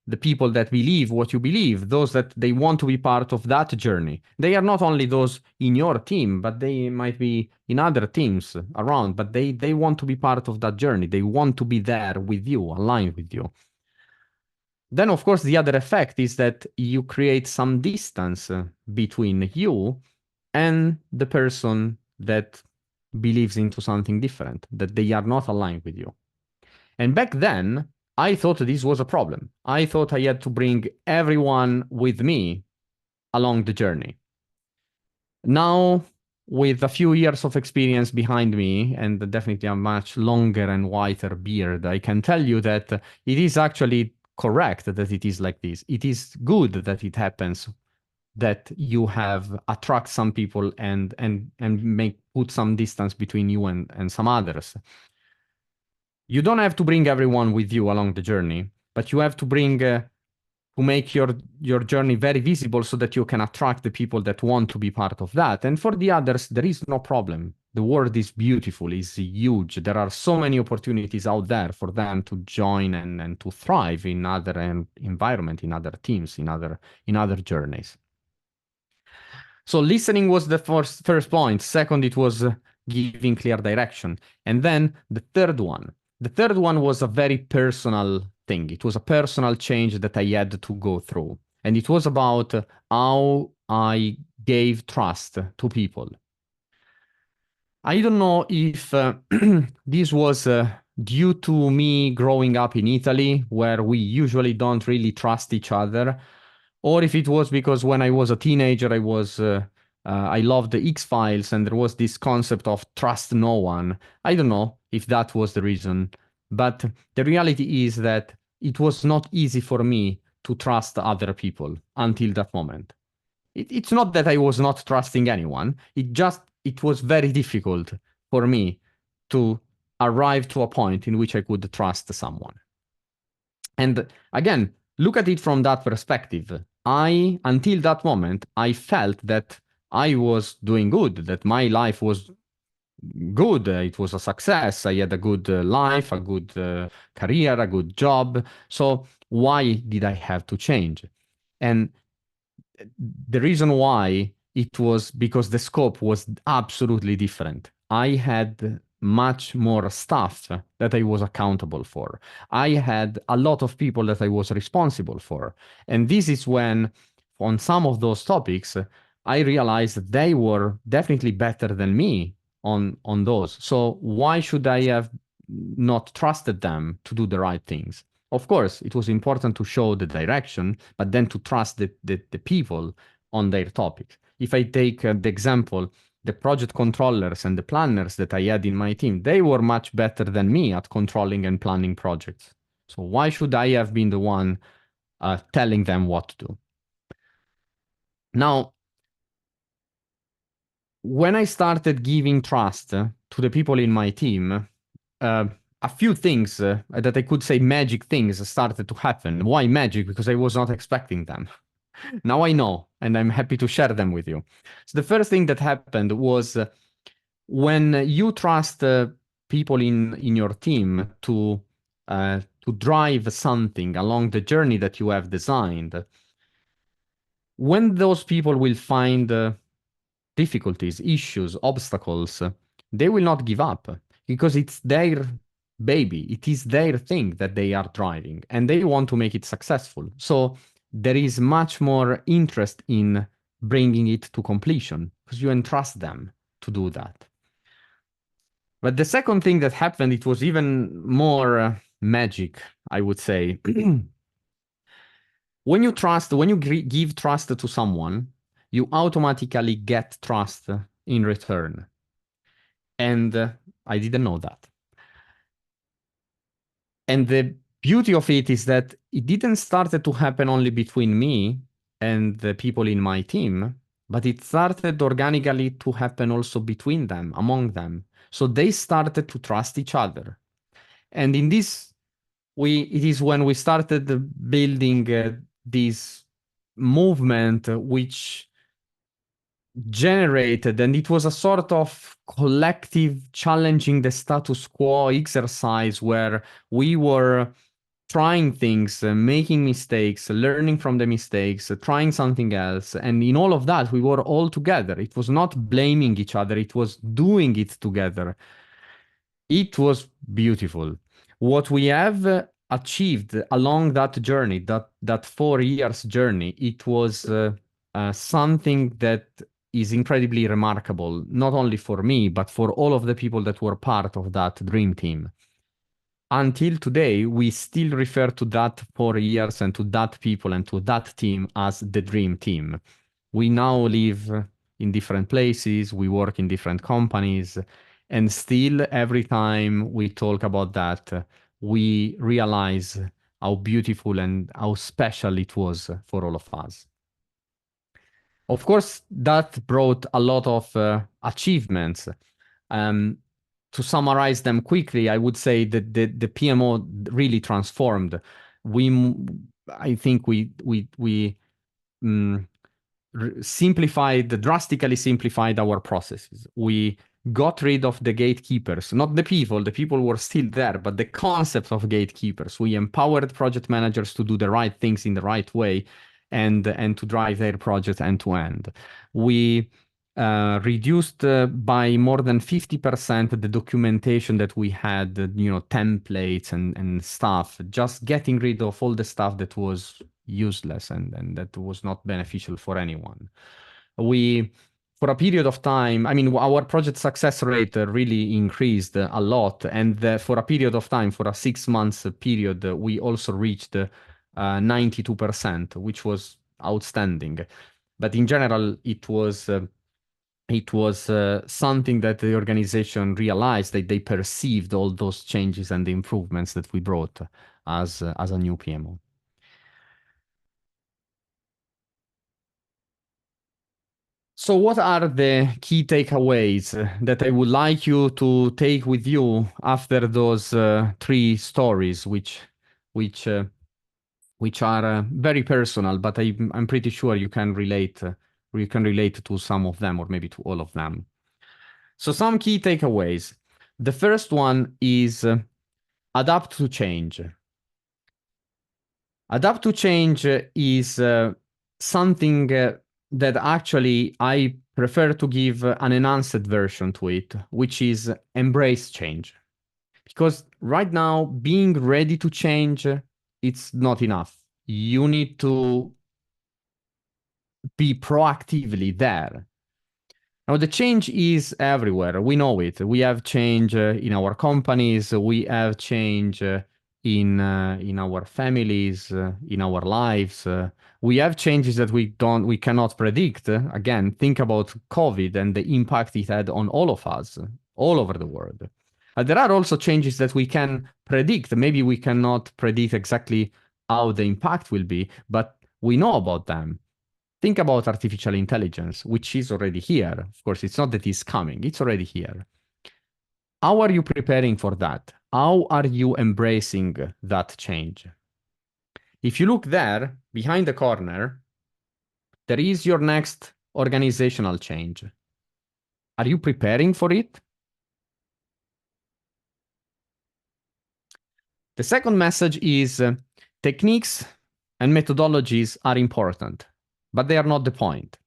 the people that believe what you believe, those that they want to be part of that journey. They are not only those in your team, but they might be in other teams around, but they want to be part of that journey. They want to be there with you, aligned with you. Then, of course, the other effect is that you create some distance between you and the person that believes into something different, that they are not aligned with you. And back then, I thought this was a problem. I thought I had to bring everyone with me along the journey. Now, with a few years of experience behind me and definitely a much longer and whiter beard, I can tell you that it is actually correct that it is like this. It is good that it happens, that you have attract some people and put some distance between you and some others. You don't have to bring everyone with you along the journey, but you have to bring to make your journey very visible so that you can attract the people that want to be part of that. And for the others, there is no problem. The world is beautiful, is huge. There are so many opportunities out there for them to join and to thrive in other environment, in other teams, in other journeys. So listening was the first point. Second, it was giving clear direction. And then the third one was a very personal thing. It was a personal change that I had to go through. And it was about how I gave trust to people. I don't know if this was due to me growing up in Italy, where we usually don't really trust each other, or if it was because when I was a teenager, I loved the X-Files and there was this concept of trust no one. I don't know if that was the reason, but the reality is that it was not easy for me to trust other people until that moment. It's not that I was not trusting anyone. It was very difficult for me to arrive to a point in which I could trust someone. And again, look at it from that perspective. Until that moment, I felt that I was doing good, that my life was good. It was a success. I had a good life, a good career, a good job. So why did I have to change? And the reason why it was because the scope was absolutely different. I had much more stuff that I was accountable for. I had a lot of people that I was responsible for. And this is when, on some of those topics, I realized that they were definitely better than me on those. So why should I have not trusted them to do the right things? Of course, it was important to show the direction, but then to trust the people on their topic. If I take the example, the project controllers and the planners that I had in my team, they were much better than me at controlling and planning projects. So why should I have been the one telling them what to do? Now, when I started giving trust to the people in my team, a few things that I could say magic things started to happen. Why magic? Because I was not expecting them. Now I know, and I'm happy to share them with you. So the first thing that happened was when you trust people in your team to drive something along the journey that you have designed, when those people will find difficulties, issues, obstacles, they will not give up because it's their baby. It is their thing that they are driving and they want to make it successful. So there is much more interest in bringing it to completion because you entrust them to do that. But the second thing that happened, it was even more magic, I would say. When you give trust to someone, you automatically get trust in return. And I didn't know that. And the beauty of it is that it didn't start to happen only between me and the people in my team, but it started organically to happen also between them, among them. So they started to trust each other. And in this it is when we started building this movement which generated, and it was a sort of collective challenging the status quo exercise where we were trying things, making mistakes, learning from the mistakes, trying something else. And in all of that, we were all together. It was not blaming each other, it was doing it together. It was beautiful. What we have achieved along that journey, that 4 years journey, it was something that is incredibly remarkable, not only for me, but for all of the people that were part of that dream team. Until today, we still refer to that 4 years and to that people and to that team as the dream team. We now live in different places, we work in different companies, and still every time we talk about that, we realize how beautiful and how special it was for all of us. Of course, that brought a lot of achievements. To summarize them quickly, I would say that the PMO really transformed. I think we drastically simplified our processes. We got rid of the gatekeepers, not the people were still there, but the concept of gatekeepers. We empowered project managers to do the right things in the right way and to drive their project end to end. We reduced by more than 50% the documentation that we had, templates and stuff, just getting rid of all the stuff that was useless and that was not beneficial for anyone. For a period of time, I mean, our project success rate really increased a lot. And for a period of time, for a 6 months period, we also reached 92%, which was outstanding. But in general, it was something that the organization realized, that they perceived all those changes and the improvements that we brought as a new PMO. So what are the key takeaways that I would like you to take with you after those 3 stories, which are very personal, but I'm pretty sure you can relate to some of them or maybe to all of them. So some key takeaways. The first one is adapt to change. Adapt to change is something that actually I prefer to give an enhanced version to it, which is embrace change. Because right now, being ready to change, it's not enough. You need to be proactively there. Now, the change is everywhere. We know it. We have change in our companies. We have change in our families, in our lives. We have changes that we cannot predict. Again, think about COVID and the impact it had on all of us, all over the world. There are also changes that we can predict. Maybe we cannot predict exactly how the impact will be, but we know about them. Think about artificial intelligence, which is already here. Of course, it's not that it's coming, it's already here. How are you preparing for that? How are you embracing that change? If you look there, behind the corner, there is your next organizational change. Are you preparing for it? The second message is techniques and methodologies are important, but they are not the point.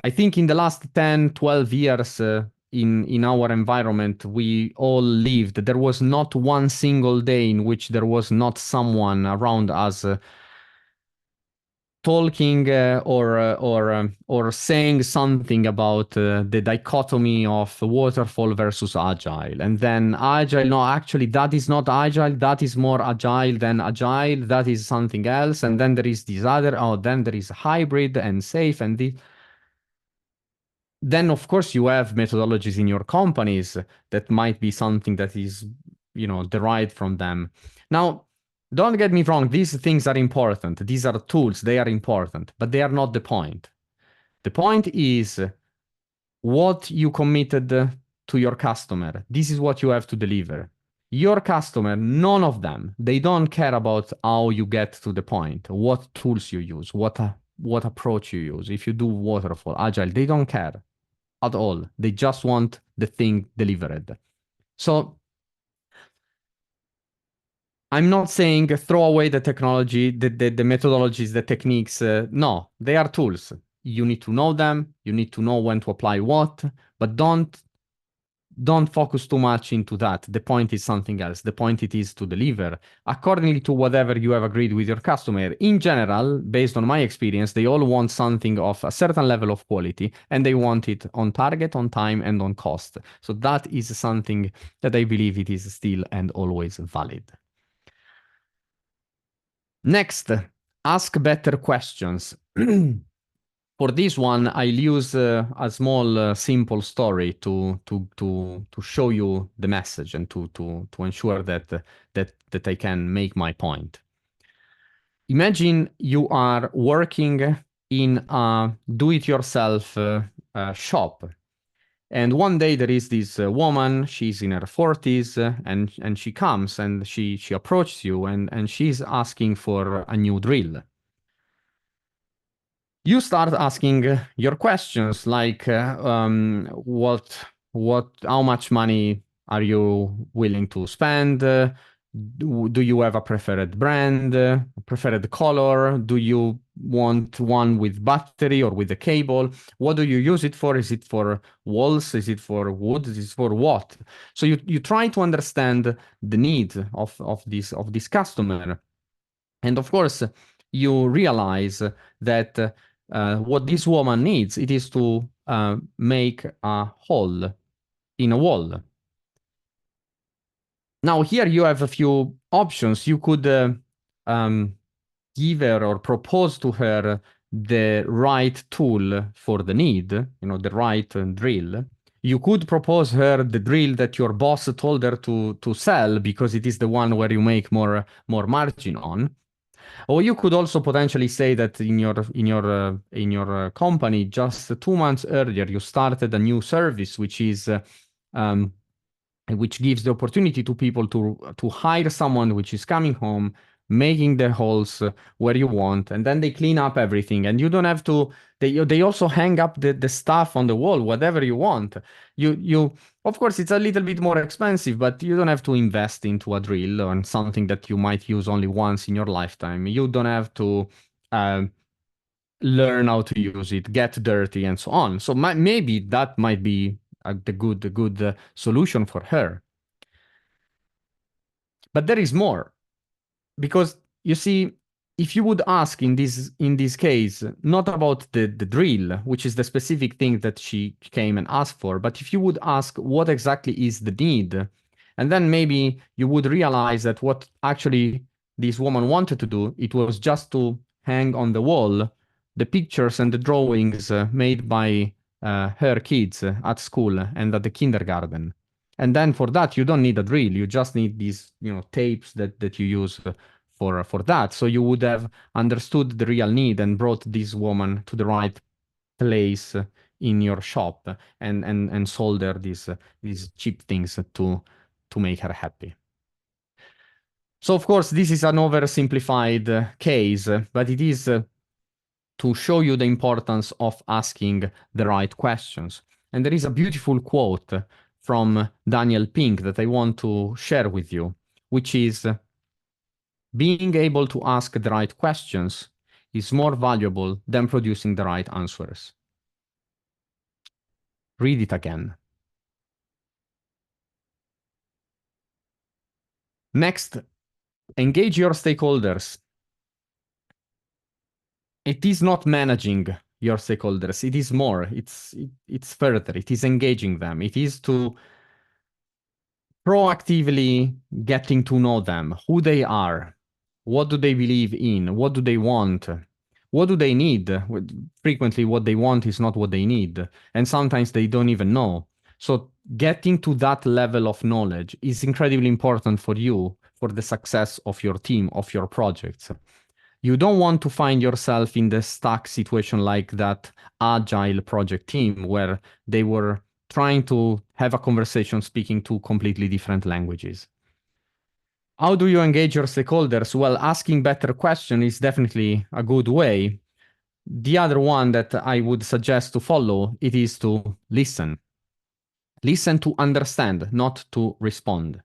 I think in the last 10, 12 years in our environment, we all lived. There was not one single day in which there was not someone around us talking or saying something about the dichotomy of waterfall versus agile. And then agile, no, actually that is not agile, that is more agile than agile, that is something else. And then there is this other, then there is hybrid and safe and this. Then, of course, you have methodologies in your companies that might be something that is, derived from them. Now, don't get me wrong, these things are important. These are tools, they are important, but they are not the point. The point is what you committed to your customer. This is what you have to deliver. Your customer, none of them, they don't care about how you get to the point, what tools you use, what approach you use. If you do waterfall, agile, they don't care at all. They just want the thing delivered. So I'm not saying throw away the technology, the methodologies, the techniques. No, they are tools. You need to know them. You need to know when to apply what, but don't focus too much into that. The point is something else. The point it is to deliver accordingly to whatever you have agreed with your customer. In general, based on my experience, they all want something of a certain level of quality, and they want it on target, on time, and on cost. So that is something that I believe it is still and always valid. Next, ask better questions. For this one, I'll use a small, simple story to show you the message and to ensure that I can make my point. Imagine you are working in a do-it-yourself shop. And one day there is this woman, she's in her 40s, and she comes and she approaches you and she's asking for a new drill. You start asking your questions like how much money are you willing to spend? Do you have a preferred brand, preferred color? Do you want one with battery or with a cable? What do you use it for? Is it for walls? Is it for wood? Is it for what? So you try to understand the need of this customer. And of course, you realize that what this woman needs, it is to make a hole in a wall. Now here you have a few options. You could give her or propose to her the right tool for the need, the right drill. You could propose her the drill that your boss told her to sell because it is the one where you make more margin on. Or you could also potentially say that in your company, just 2 months earlier, you started a new service, which gives the opportunity to people to hire someone which is coming home, making the holes where you want, and then they clean up everything, and you don't have to. They also hang up the stuff on the wall, whatever you want. You of course it's a little bit more expensive, but you don't have to invest into a drill or something that you might use only once in your lifetime. You don't have to learn how to use it, get dirty, and so on. So maybe that might be the good solution for her. But there is more, because you see, if you would ask in this case, not about the drill, which is the specific thing that she came and asked for, but if you would ask what exactly is the need, and then maybe you would realize that what actually this woman wanted to do, it was just to hang on the wall the pictures and the drawings made by her kids at school and at the kindergarten. And then for that, you don't need a drill. You just need these, tapes that you use for that. So you would have understood the real need and brought this woman to the right place in your shop and sold her these cheap things to make her happy. So of course, this is an oversimplified case, but it is to show you the importance of asking the right questions. And there is a beautiful quote from Daniel Pink that I want to share with you, which is, being able to ask the right questions is more valuable than producing the right answers. Read it again. Next, engage your stakeholders. It is not managing your stakeholders. It is more. It's further. It is engaging them. It is to proactively getting to know them, who they are, what do they believe in, what do they want, what do they need. Frequently, what they want is not what they need, and sometimes they don't even know. So getting to that level of knowledge is incredibly important for you, for the success of your team, of your projects. You don't want to find yourself in the stuck situation like that agile project team where they were trying to have a conversation speaking two completely different languages. How do you engage your stakeholders? Well, asking better questions is definitely a good way. The other one that I would suggest to follow, it is to listen. Listen to understand, not to respond.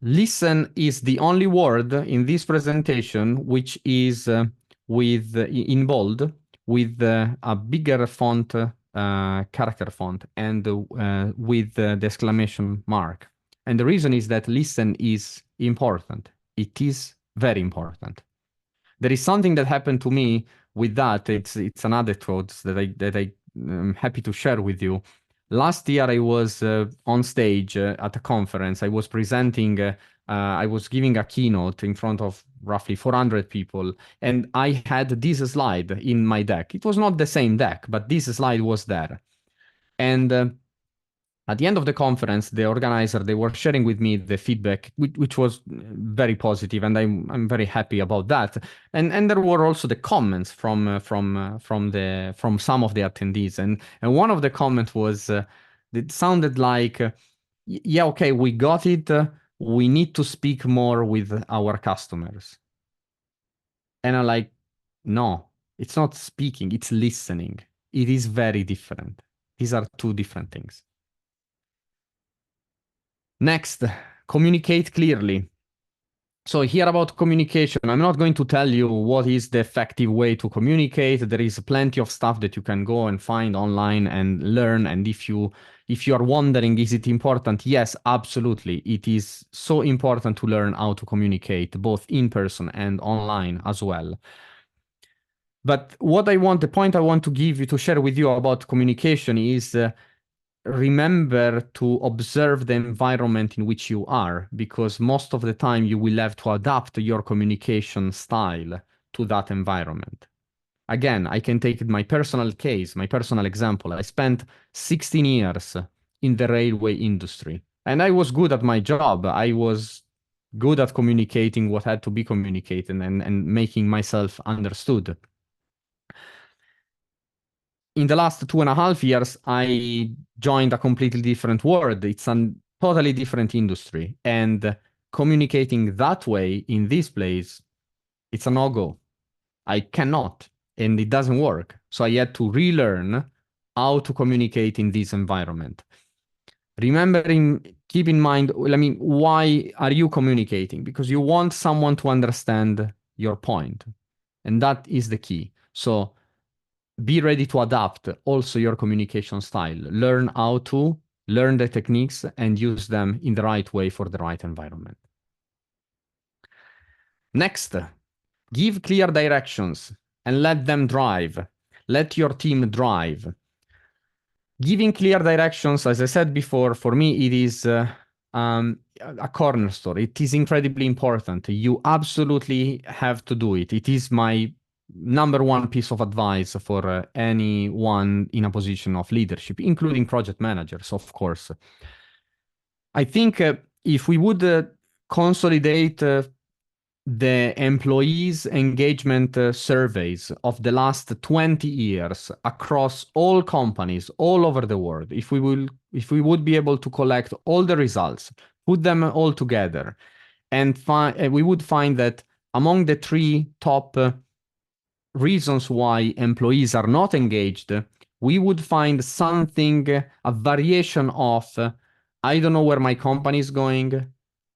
Listen is the only word in this presentation which is in bold with a bigger font, character font, and with the exclamation mark. And the reason is that listen is important. It is very important. There is something that happened to me with that. It's an anecdote that I'm happy to share with you. Last year, I was on stage at a conference. I was presenting. I was giving a keynote in front of roughly 400 people, and I had this slide in my deck. It was not the same deck, but this slide was there. And at the end of the conference, the organizer, they were sharing with me the feedback, which was very positive, and I'm very happy about that. And there were also the comments from some of the attendees, and one of the comments was it sounded like, yeah, okay, we got it. We need to speak more with our customers. And I'm like, no, it's not speaking, it's listening. It is very different. These are two different things. Next, communicate clearly. So here about communication, I'm not going to tell you what is the effective way to communicate. There is plenty of stuff that you can go and find online and learn. And if you are wondering, is it important? Yes, absolutely. It is so important to learn how to communicate both in person and online as well. But the point I want to share with you about communication is remember to observe the environment in which you are, because most of the time you will have to adapt your communication style to that environment. Again, I can take my personal case, my personal example. I spent 16 years in the railway industry, and I was good at my job. I was good at communicating what had to be communicated and making myself understood. In the last 2.5 years, I joined a completely different world. It's a totally different industry. And communicating that way in this place, it's a no-go. I cannot, and it doesn't work. So I had to relearn how to communicate in this environment. Keep in mind, why are you communicating? Because you want someone to understand your point. And that is the key. So be ready to adapt also your communication style. Learn the techniques and use them in the right way for the right environment. Next, give clear directions and let them drive. Let your team drive. Giving clear directions, as I said before, for me, it is a cornerstone. It is incredibly important. You absolutely have to do it. It is my number one piece of advice for anyone in a position of leadership, including project managers, of course. I think if we would consolidate the employees' engagement surveys of the last 20 years across all companies all over the world, if we would be able to collect all the results, put them all together, and we would find that among the 3 top reasons why employees are not engaged, we would find something, a variation of, I don't know where my company is going,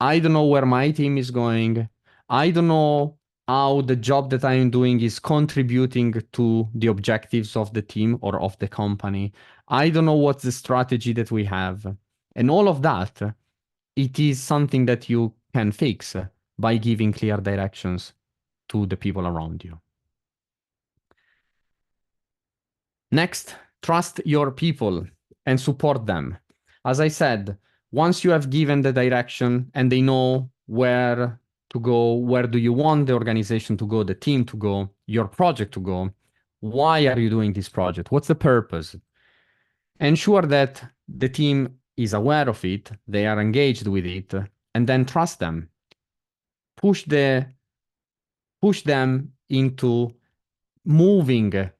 I don't know where my team is going, I don't know how the job that I'm doing is contributing to the objectives of the team or of the company. I don't know what's the strategy that we have. And all of that, it is something that you can fix by giving clear directions to the people around you. Next, trust your people and support them. As I said, once you have given the direction and they know where to go, where do you want the organization to go, the team to go, your project to go, why are you doing this project? What's the purpose? Ensure that the team is aware of it, they are engaged with it, and then trust them. Push them into moving,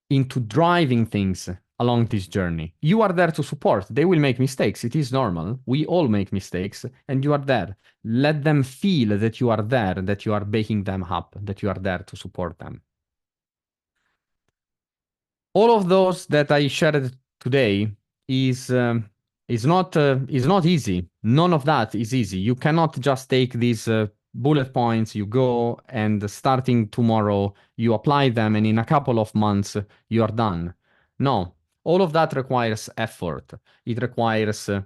into driving things along this journey. You are there to support. They will make mistakes. It is normal. We all make mistakes, and you are there. Let them feel that you are there, that you are backing them up, that you are there to support them. All of those that I shared today is not easy. None of that is easy. You cannot just take these bullet points, you go and starting tomorrow, you apply them, and in a couple of months, you are done. No, all of that requires effort. It requires a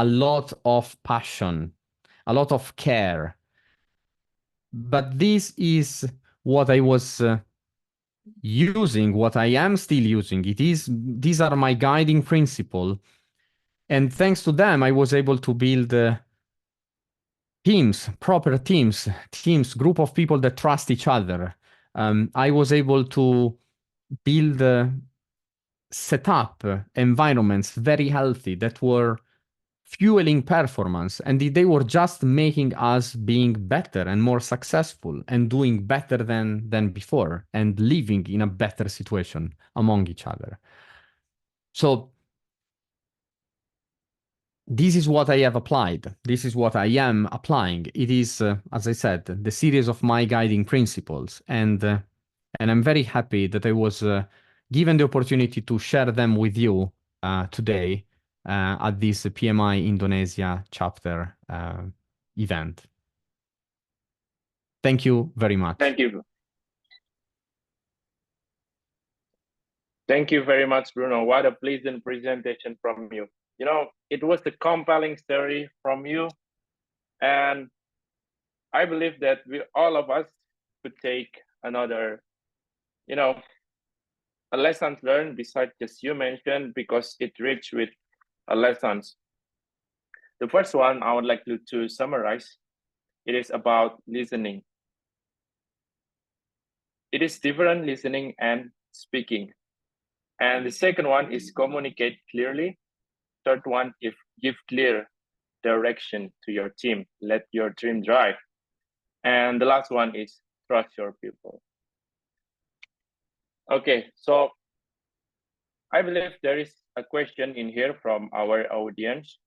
lot of passion, a lot of care. But this is what I was using, what I am still using. These are my guiding principle. And thanks to them, I was able to build teams, proper teams, group of people that trust each other. I was able to build, set up environments very healthy that were fueling performance, and they were just making us being better and more successful and doing better than before and living in a better situation among each other. So this is what I have applied. This is what I am applying. It is, as I said, the series of my guiding principles, and I'm very happy that I was given the opportunity to share them with you today at this PMI Indonesia chapter event. Thank you very much. Thank you. Thank you very much, Bruno. What a pleasant presentation from you. You know, it was a compelling story from you. And I believe that all of us could take another, you know, a lessons learned besides just you mentioned, because it rich with lessons. The first one I would like to summarize. It is about listening. It is different listening and speaking. And the second one is communicate clearly. Third one, give clear direction to your team. Let your team drive. And the last one is trust your people. Okay, so I believe there is a question in here from our audience,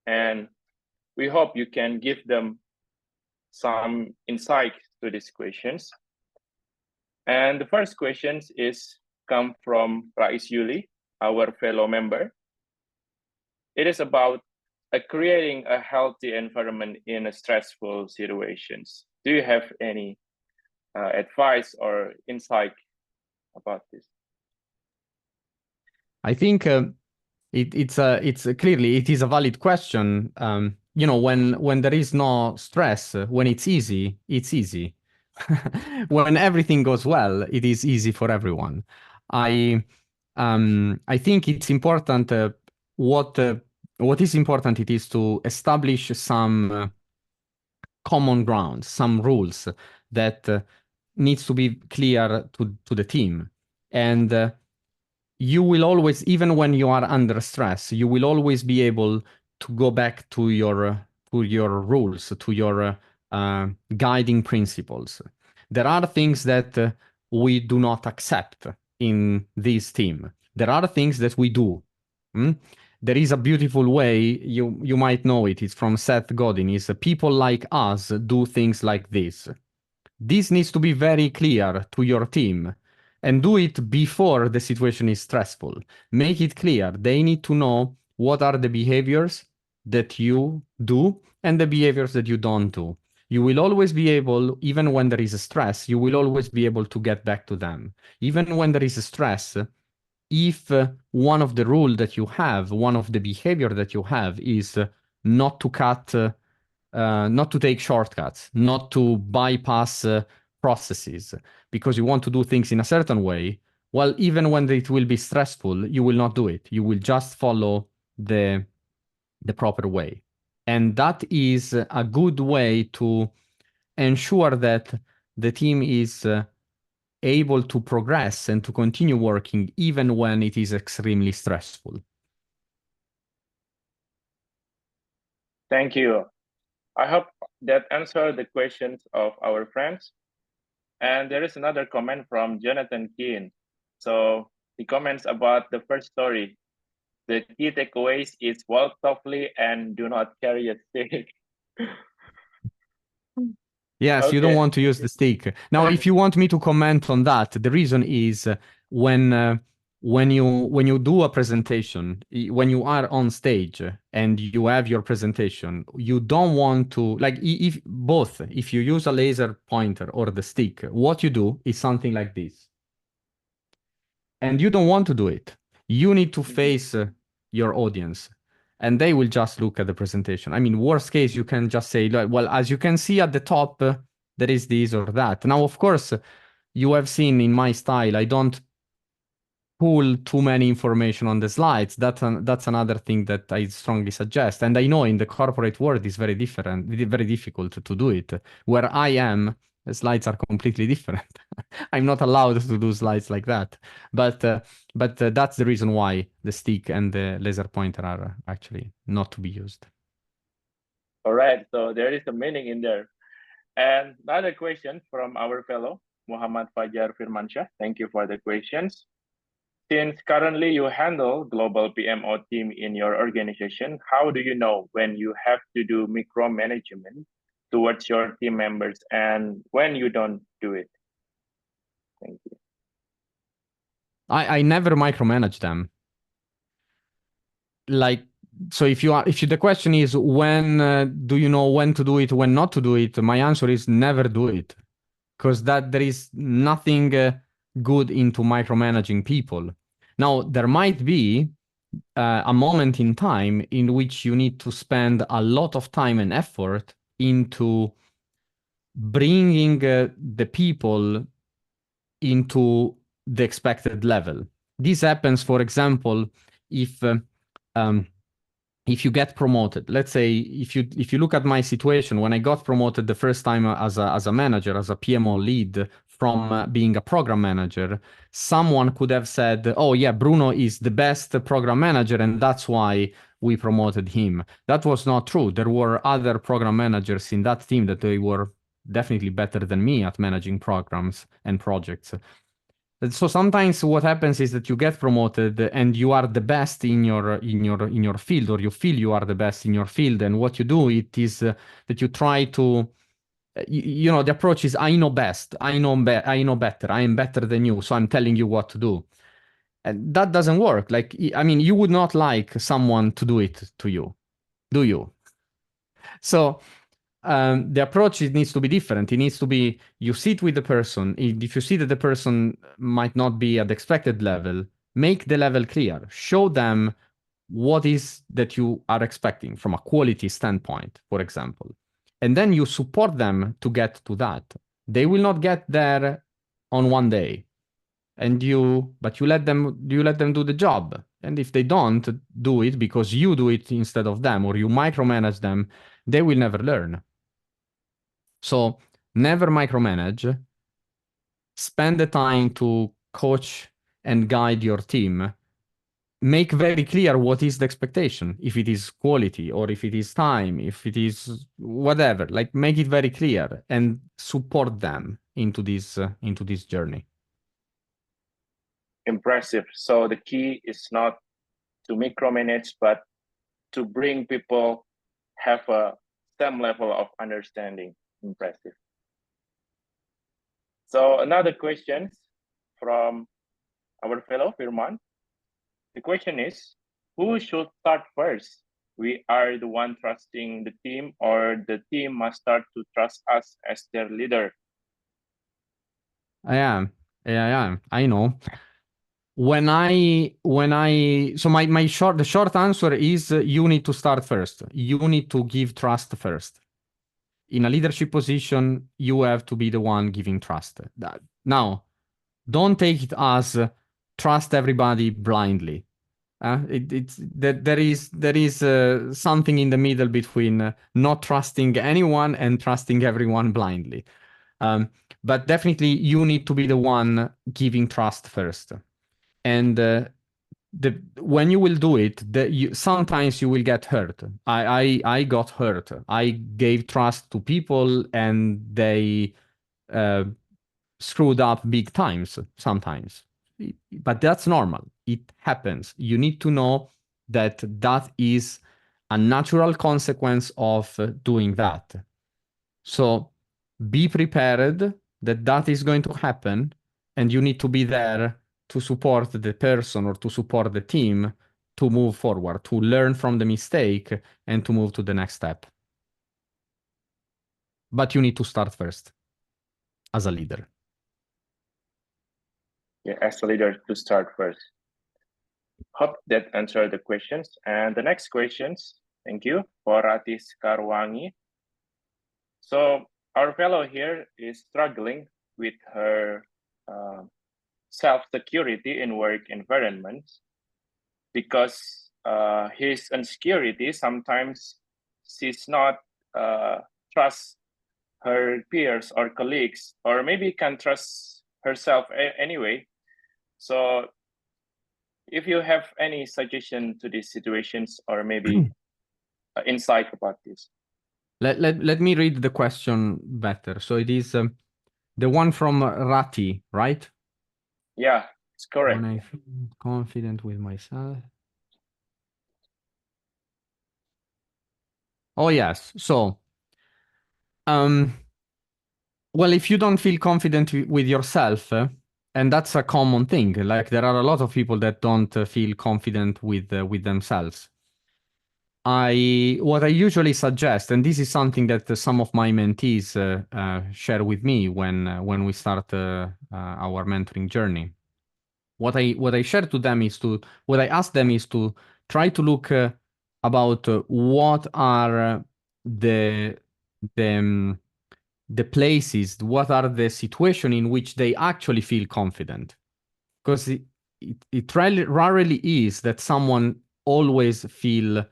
and we hope you can give them some insight to these questions. And the first question come from Rais Yuli, our fellow member. It is about creating a healthy environment in stressful situations. Do you have any advice or insight about this? I think it's clearly it is a valid question. You know, when there is no stress, when it's easy, it's easy. When everything goes well, it is easy for everyone. I think it's important. What is important? It is to establish some common ground, some rules that needs to be clear to the team, and you will always, even when you are under stress, you will always be able to go back to your rules, to your guiding principles. There are things that we do not accept in this team. There are things that we do. There is a beautiful way, you might know it. It's from Seth Godin. It's people like us do things like this. This needs to be very clear to your team, and do it before the situation is stressful. Make it clear. They need to know what are the behaviors that you do and the behaviors that you don't do. You will always be able, even when there is a stress, you will always be able to get back to them. Even when there is a stress, if one of the rule that you have, one of the behavior that you have is not to cut, not to take shortcuts, not to bypass processes because you want to do things in a certain way, well, even when it will be stressful, you will not do it. You will just follow the proper way. And that is a good way to ensure that the team is able to progress and to continue working even when it is extremely stressful. Thank you. I hope that answered the questions of our friends. And there is another comment from Jonathan Keane. So he comments about the first story. The key takeaways is walk softly and do not carry a stick. Yes, you don't Okay. want to use the stick. Now, if you want me to comment on that, the reason is when you do a presentation, when you are on stage and you have your presentation, you don't want to like if you use a laser pointer or the stick, what you do is something like this. And you don't want to do it. You need to face your audience and they will just look at the presentation. I mean, worst case, you can just say, like, well, as you can see at the top, there is this or that. Now, of course, you have seen in my style, I don't pull too many information on the slides. That's another thing that I strongly suggest. And I know in the corporate world it's very different, very difficult to do it. Where I am, the slides are completely different. I'm not allowed to do slides like that. But that's the reason why the stick and the laser pointer are actually not to be used. All right, so there is a meaning in there. And another question from our fellow, Muhammad Fajar Firmansyah. Thank you for the questions. Since currently you handle global PMO team in your organization, how do you know when you have to do micromanagement towards your team members and when you don't do it? Thank you. I never micromanage them. Like, so if the question is when do you know when to do it, when not to do it, my answer is never do it, because there is nothing good into micromanaging people. Now, there might be a moment in time in which you need to spend a lot of time and effort into bringing the people into the expected level. This happens, for example, if you get promoted. Let's say if you look at my situation, when I got promoted the first time as a manager, as a PMO lead from being a program manager, someone could have said, oh yeah, Bruno is the best program manager and that's why we promoted him. That was not true. There were other program managers in that team that they were definitely better than me at managing programs and projects. So sometimes what happens is that you get promoted and you are the best in your field, or you feel you are the best in your field, and what you do it is that you try to the approach is I know best, I know better, I am better than you, so I'm telling you what to do. And that doesn't work. Like, I mean, you would not like someone to do it to you, do you? So the approach needs to be different. It needs to be, you sit with the person. If you see that the person might not be at the expected level, make the level clear. Show them what is that you are expecting from a quality standpoint, for example. And then you support them to get to that. They will not get there on one day. But you let them do the job. And if they don't do it because you do it instead of them, or you micromanage them, they will never learn. So never micromanage. Spend the time to coach and guide your team. Make very clear what is the expectation. If it is quality, or if it is time, if it is whatever, like make it very clear and support them into this journey. Impressive. So the key is not to micromanage, but to bring people have a same level of understanding. Impressive. So another question from our fellow Firman. The question is, who should start first? We are the one trusting the team, or the team must start to trust us as their leader? I am. I know. The short answer is you need to start first. You need to give trust first. In a leadership position, you have to be the one giving trust. Now, don't take it as trust everybody blindly. There is something in the middle between not trusting anyone and trusting everyone blindly. But definitely, you need to be the one giving trust first. And when you will do it, sometimes you will get hurt. I got hurt. I gave trust to people and they screwed up big times sometimes. but that's normal. It happens. You need to know that that is a natural consequence of doing that. So be prepared that that is going to happen, and you need to be there to support the person or to support the team to move forward, to learn from the mistake and to move to the next step. But you need to start first as a leader. Yeah, as a leader to start first. Hope that answered the questions. And the next questions, thank you, for Ratis Karwangi. So our fellow here is struggling with her self-security in work environments because his insecurity sometimes she's not trust her peers or colleagues, or maybe can trust herself anyway. So if you have any suggestion to these situations or maybe insight about this. Let me read the question better. So it is the one from Rati, right? Yeah, it's correct. When I feel confident with myself. Oh, yes. So, well, if you don't feel confident with yourself, and that's a common thing, like there are a lot of people that don't feel confident with themselves. What I usually suggest, and this is something that some of my mentees share with me when we start our mentoring journey. What I share to them is what I ask them is to try to look about what are the the places, what are the situation in which they actually feel confident. Because it rarely is that someone always feel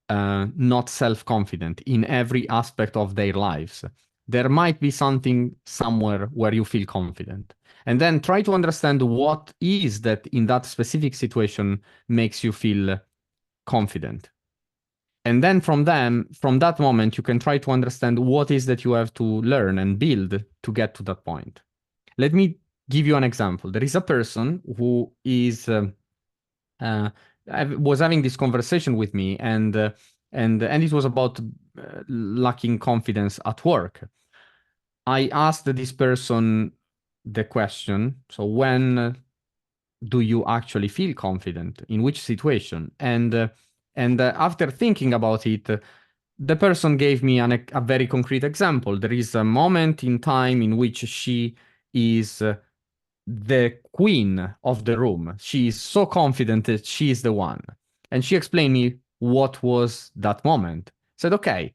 not self-confident in every aspect of their lives. There might be something somewhere where you feel confident. And then try to understand what is that in that specific situation makes you feel confident. And then from that moment, you can try to understand what is that you have to learn and build to get to that point. Let me give you an example. There is a person who is was having this conversation with me, and it was about lacking confidence at work. I asked this person the question, so when do you actually feel confident? In which situation? And after thinking about it, the person gave me a very concrete example. There is a moment in time in which she is the queen of the room. She is so confident that she is the one. And she explained me what was that moment. Said, okay.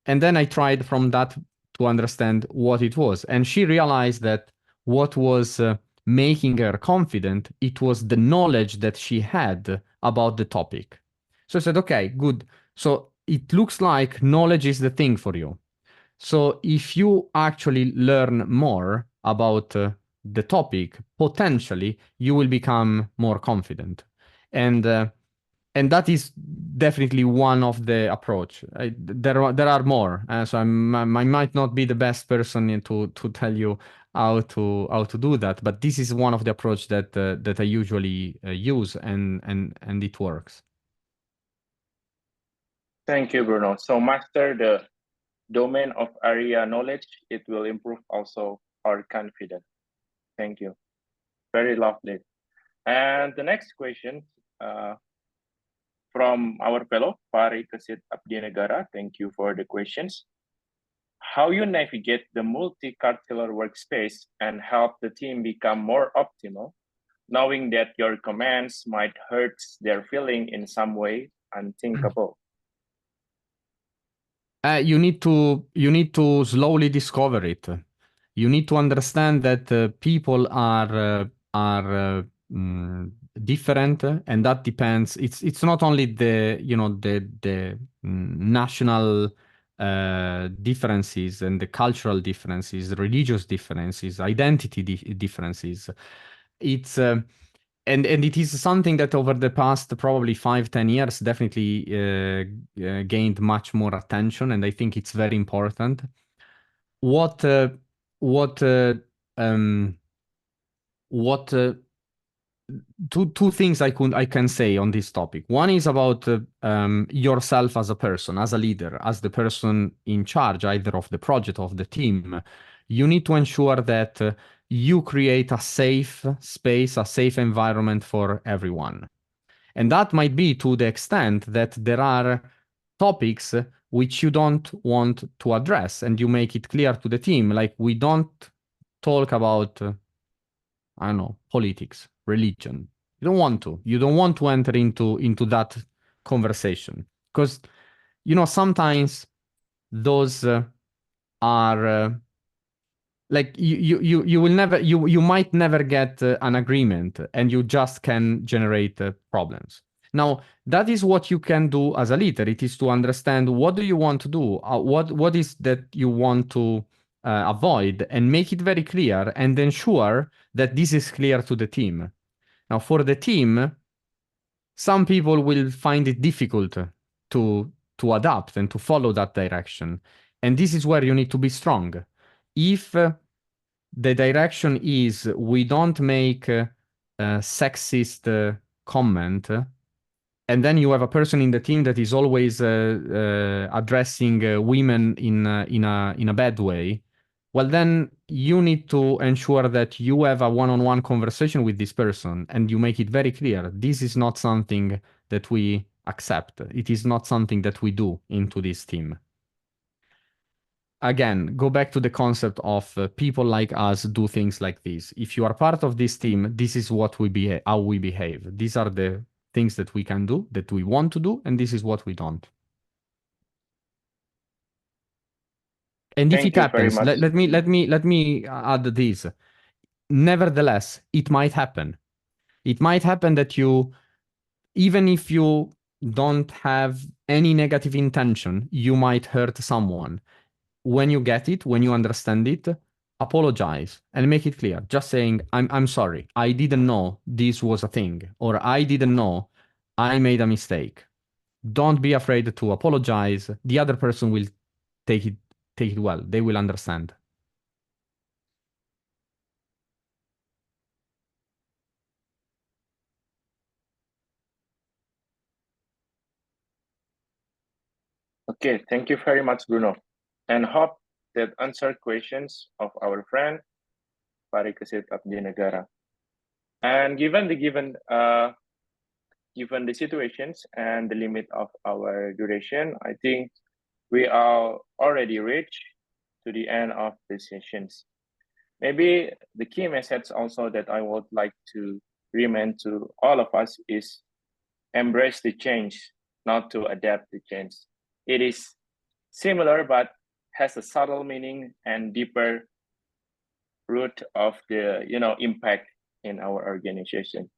And then I tried from that to understand what it was. And she realized that what was making her confident, it was the knowledge that she had about the topic. So I said, okay, good. So it looks like knowledge is the thing for you. So if you actually learn more about the topic, potentially you will become more confident. And that is definitely one of the approach. There are more, so I might not be the best person to tell you how to do that, but this is one of the approach that I usually use, and it works. Thank you, Bruno. So master the domain of area knowledge, it will improve also our confidence. Thank you. Very lovely. And the next question from our fellow, Pari Kesit Abdinegara. Thank you for the questions. How you navigate the multicultural workspace and help the team become more optimal, knowing that your commands might hurt their feeling in some way unthinkable. You need to slowly discover it. You need to understand that people are different, and that depends. It's not only the national differences and the cultural differences, religious differences, identity differences. It's and it is something that over the past probably 5-10 years definitely gained much more attention, and I think it's very important. What two things I can say on this topic. One is about yourself as a person, as a leader, as the person in charge either of the project of the team. You need to ensure that you create a safe space, a safe environment for everyone. And that might be to the extent that there are topics which you don't want to address, and you make it clear to the team, like we don't talk about I don't know, politics, religion. You don't want to. You don't want to enter into that conversation because sometimes those are like you will never you might never get an agreement, and you just can generate problems. Now that is what you can do as a leader. It is to understand what do you want to do, what is that you want to avoid, and make it very clear, and ensure that this is clear to the team. Now for the team, some people will find it difficult to adapt and to follow that direction, and this is where you need to be strong. If the direction is we don't make sexist comment, and then you have a person in the team that is always addressing women in a bad way, well, then you need to ensure that you have a one-on-one conversation with this person, and you make it very clear this is not something that we accept. It is not something that we do into this team. Again, go back to the concept of people like us do things like this. If you are part of this team, this is what how we behave. These are the things that we can do, that we want to do, and this is what we don't. And if it happens, let me add this. Nevertheless, it might happen. It might happen that even if you don't have any negative intention, you might hurt someone. When you get it, when you understand it, apologize and make it clear. Just saying, I'm sorry. I didn't know this was a thing, or I didn't know I made a mistake. Don't be afraid to apologize. The other person will take it well. They will understand. Okay, thank you very much, Bruno, and hope that answered questions of our friend Parikesit Abdinegara. And given the situations and the limit of our duration, I think we are already reached to the end of the sessions. Maybe the key message also that I would like to remind to all of us is embrace the change, not to adapt the change. It is similar, but has a subtle meaning and deeper root of the impact in our organization.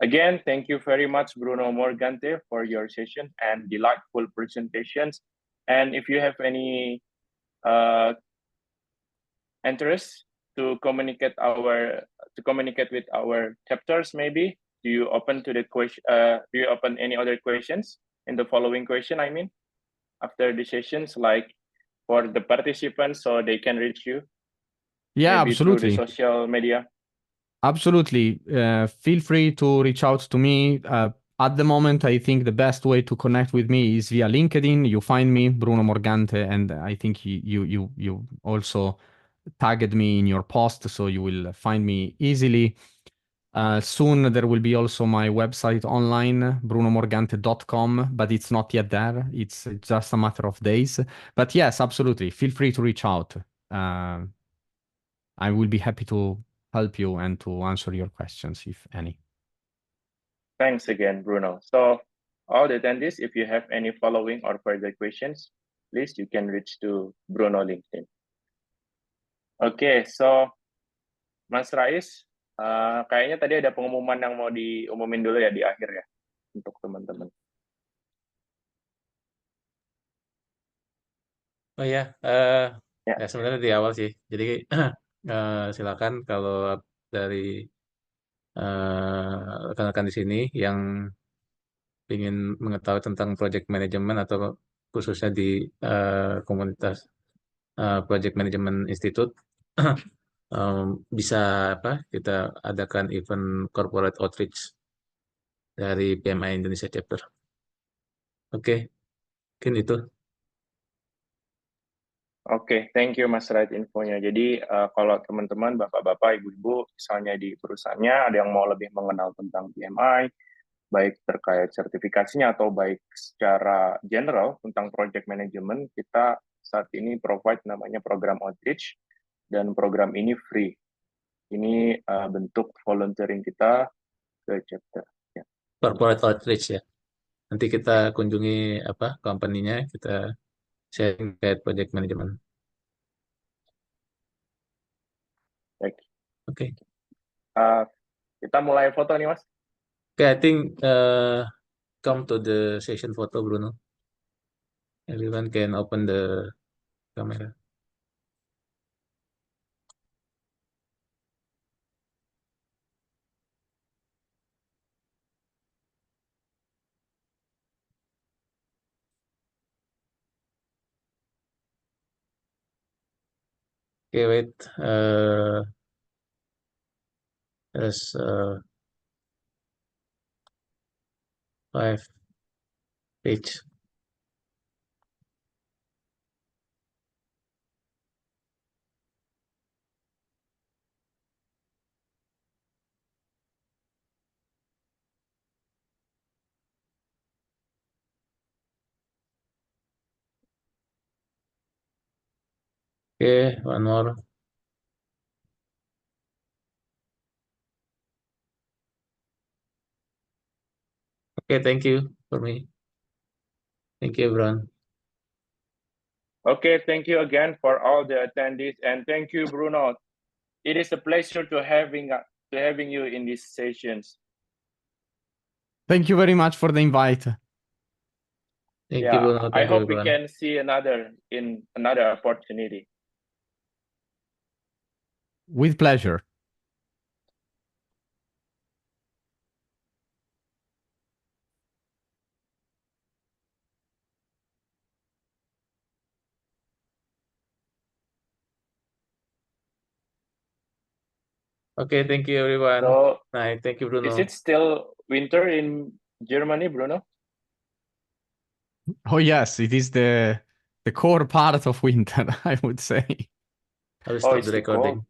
Again, thank you very much, Bruno Morgante, for your session and delightful presentations. And if you have any interest to communicate with our chapters, maybe do you open to the question? Do you open any other questions in the following question? I mean, after the sessions, like for the participants, so they can reach you. Yeah, maybe absolutely. Through the social media. Absolutely. Feel free to reach out to me. At the moment, I think the best way to connect with me is via LinkedIn. You find me, Bruno Morgante, and I think you also tagged me in your post, so you will find me easily. Soon there will be also my website online, brunomorgante.com, but it's not yet there. It's just a matter of days. But yes, absolutely. Feel free to reach out. I will be happy to help you and to answer your questions, if any. Thanks again, Bruno. So all the attendees, if you have any following or further questions, please you can reach to Bruno LinkedIn. Okay, so Mas Rais, kayaknya tadi ada pengumuman yang mau diumumin dulu ya di akhir ya untuk teman-teman. Oh ya, Ya. ya sebenarnya di awal sih. Jadi silakan kalau dari rekan-rekan di sini yang ingin mengetahui tentang project management atau khususnya di komunitas Project Management Institute, bisa kita adakan event corporate outreach dari PMI Indonesia chapter. Oke, mungkin itu. Oke, thank you Mas Rait infonya. Jadi kalau teman-teman, bapak-bapak, ibu-ibu, misalnya di perusahaannya ada yang mau lebih mengenal tentang PMI, baik terkait sertifikasinya atau baik secara general tentang project management, kita saat ini provide namanya program outreach, dan program ini free. Ini bentuk volunteering kita ke chapter. Ya. Corporate outreach ya. Nanti kita kunjungi company-nya, kita sharing kayak project management. Baik. Oke. Kita mulai foto nih Mas. Okay, I think come to the session photo, Bruno. Everyone can open the camera. Okay, wait. There's 5 page. Okay, one more. Okay, thank you for me. Thank you, everyone. Okay, thank you again for all the attendees, and thank you, Bruno. It is a pleasure to having you in these sessions. Thank you very much for the invite. Thank you, Bruno. I Thank you, hope we everyone. can see in another opportunity. With pleasure. Okay, thank you, everyone. So, Thank you, Bruno. is it still winter in Germany, Bruno? Oh yes, it is the core part of winter, I would say. I will stop the It's too recording. cold.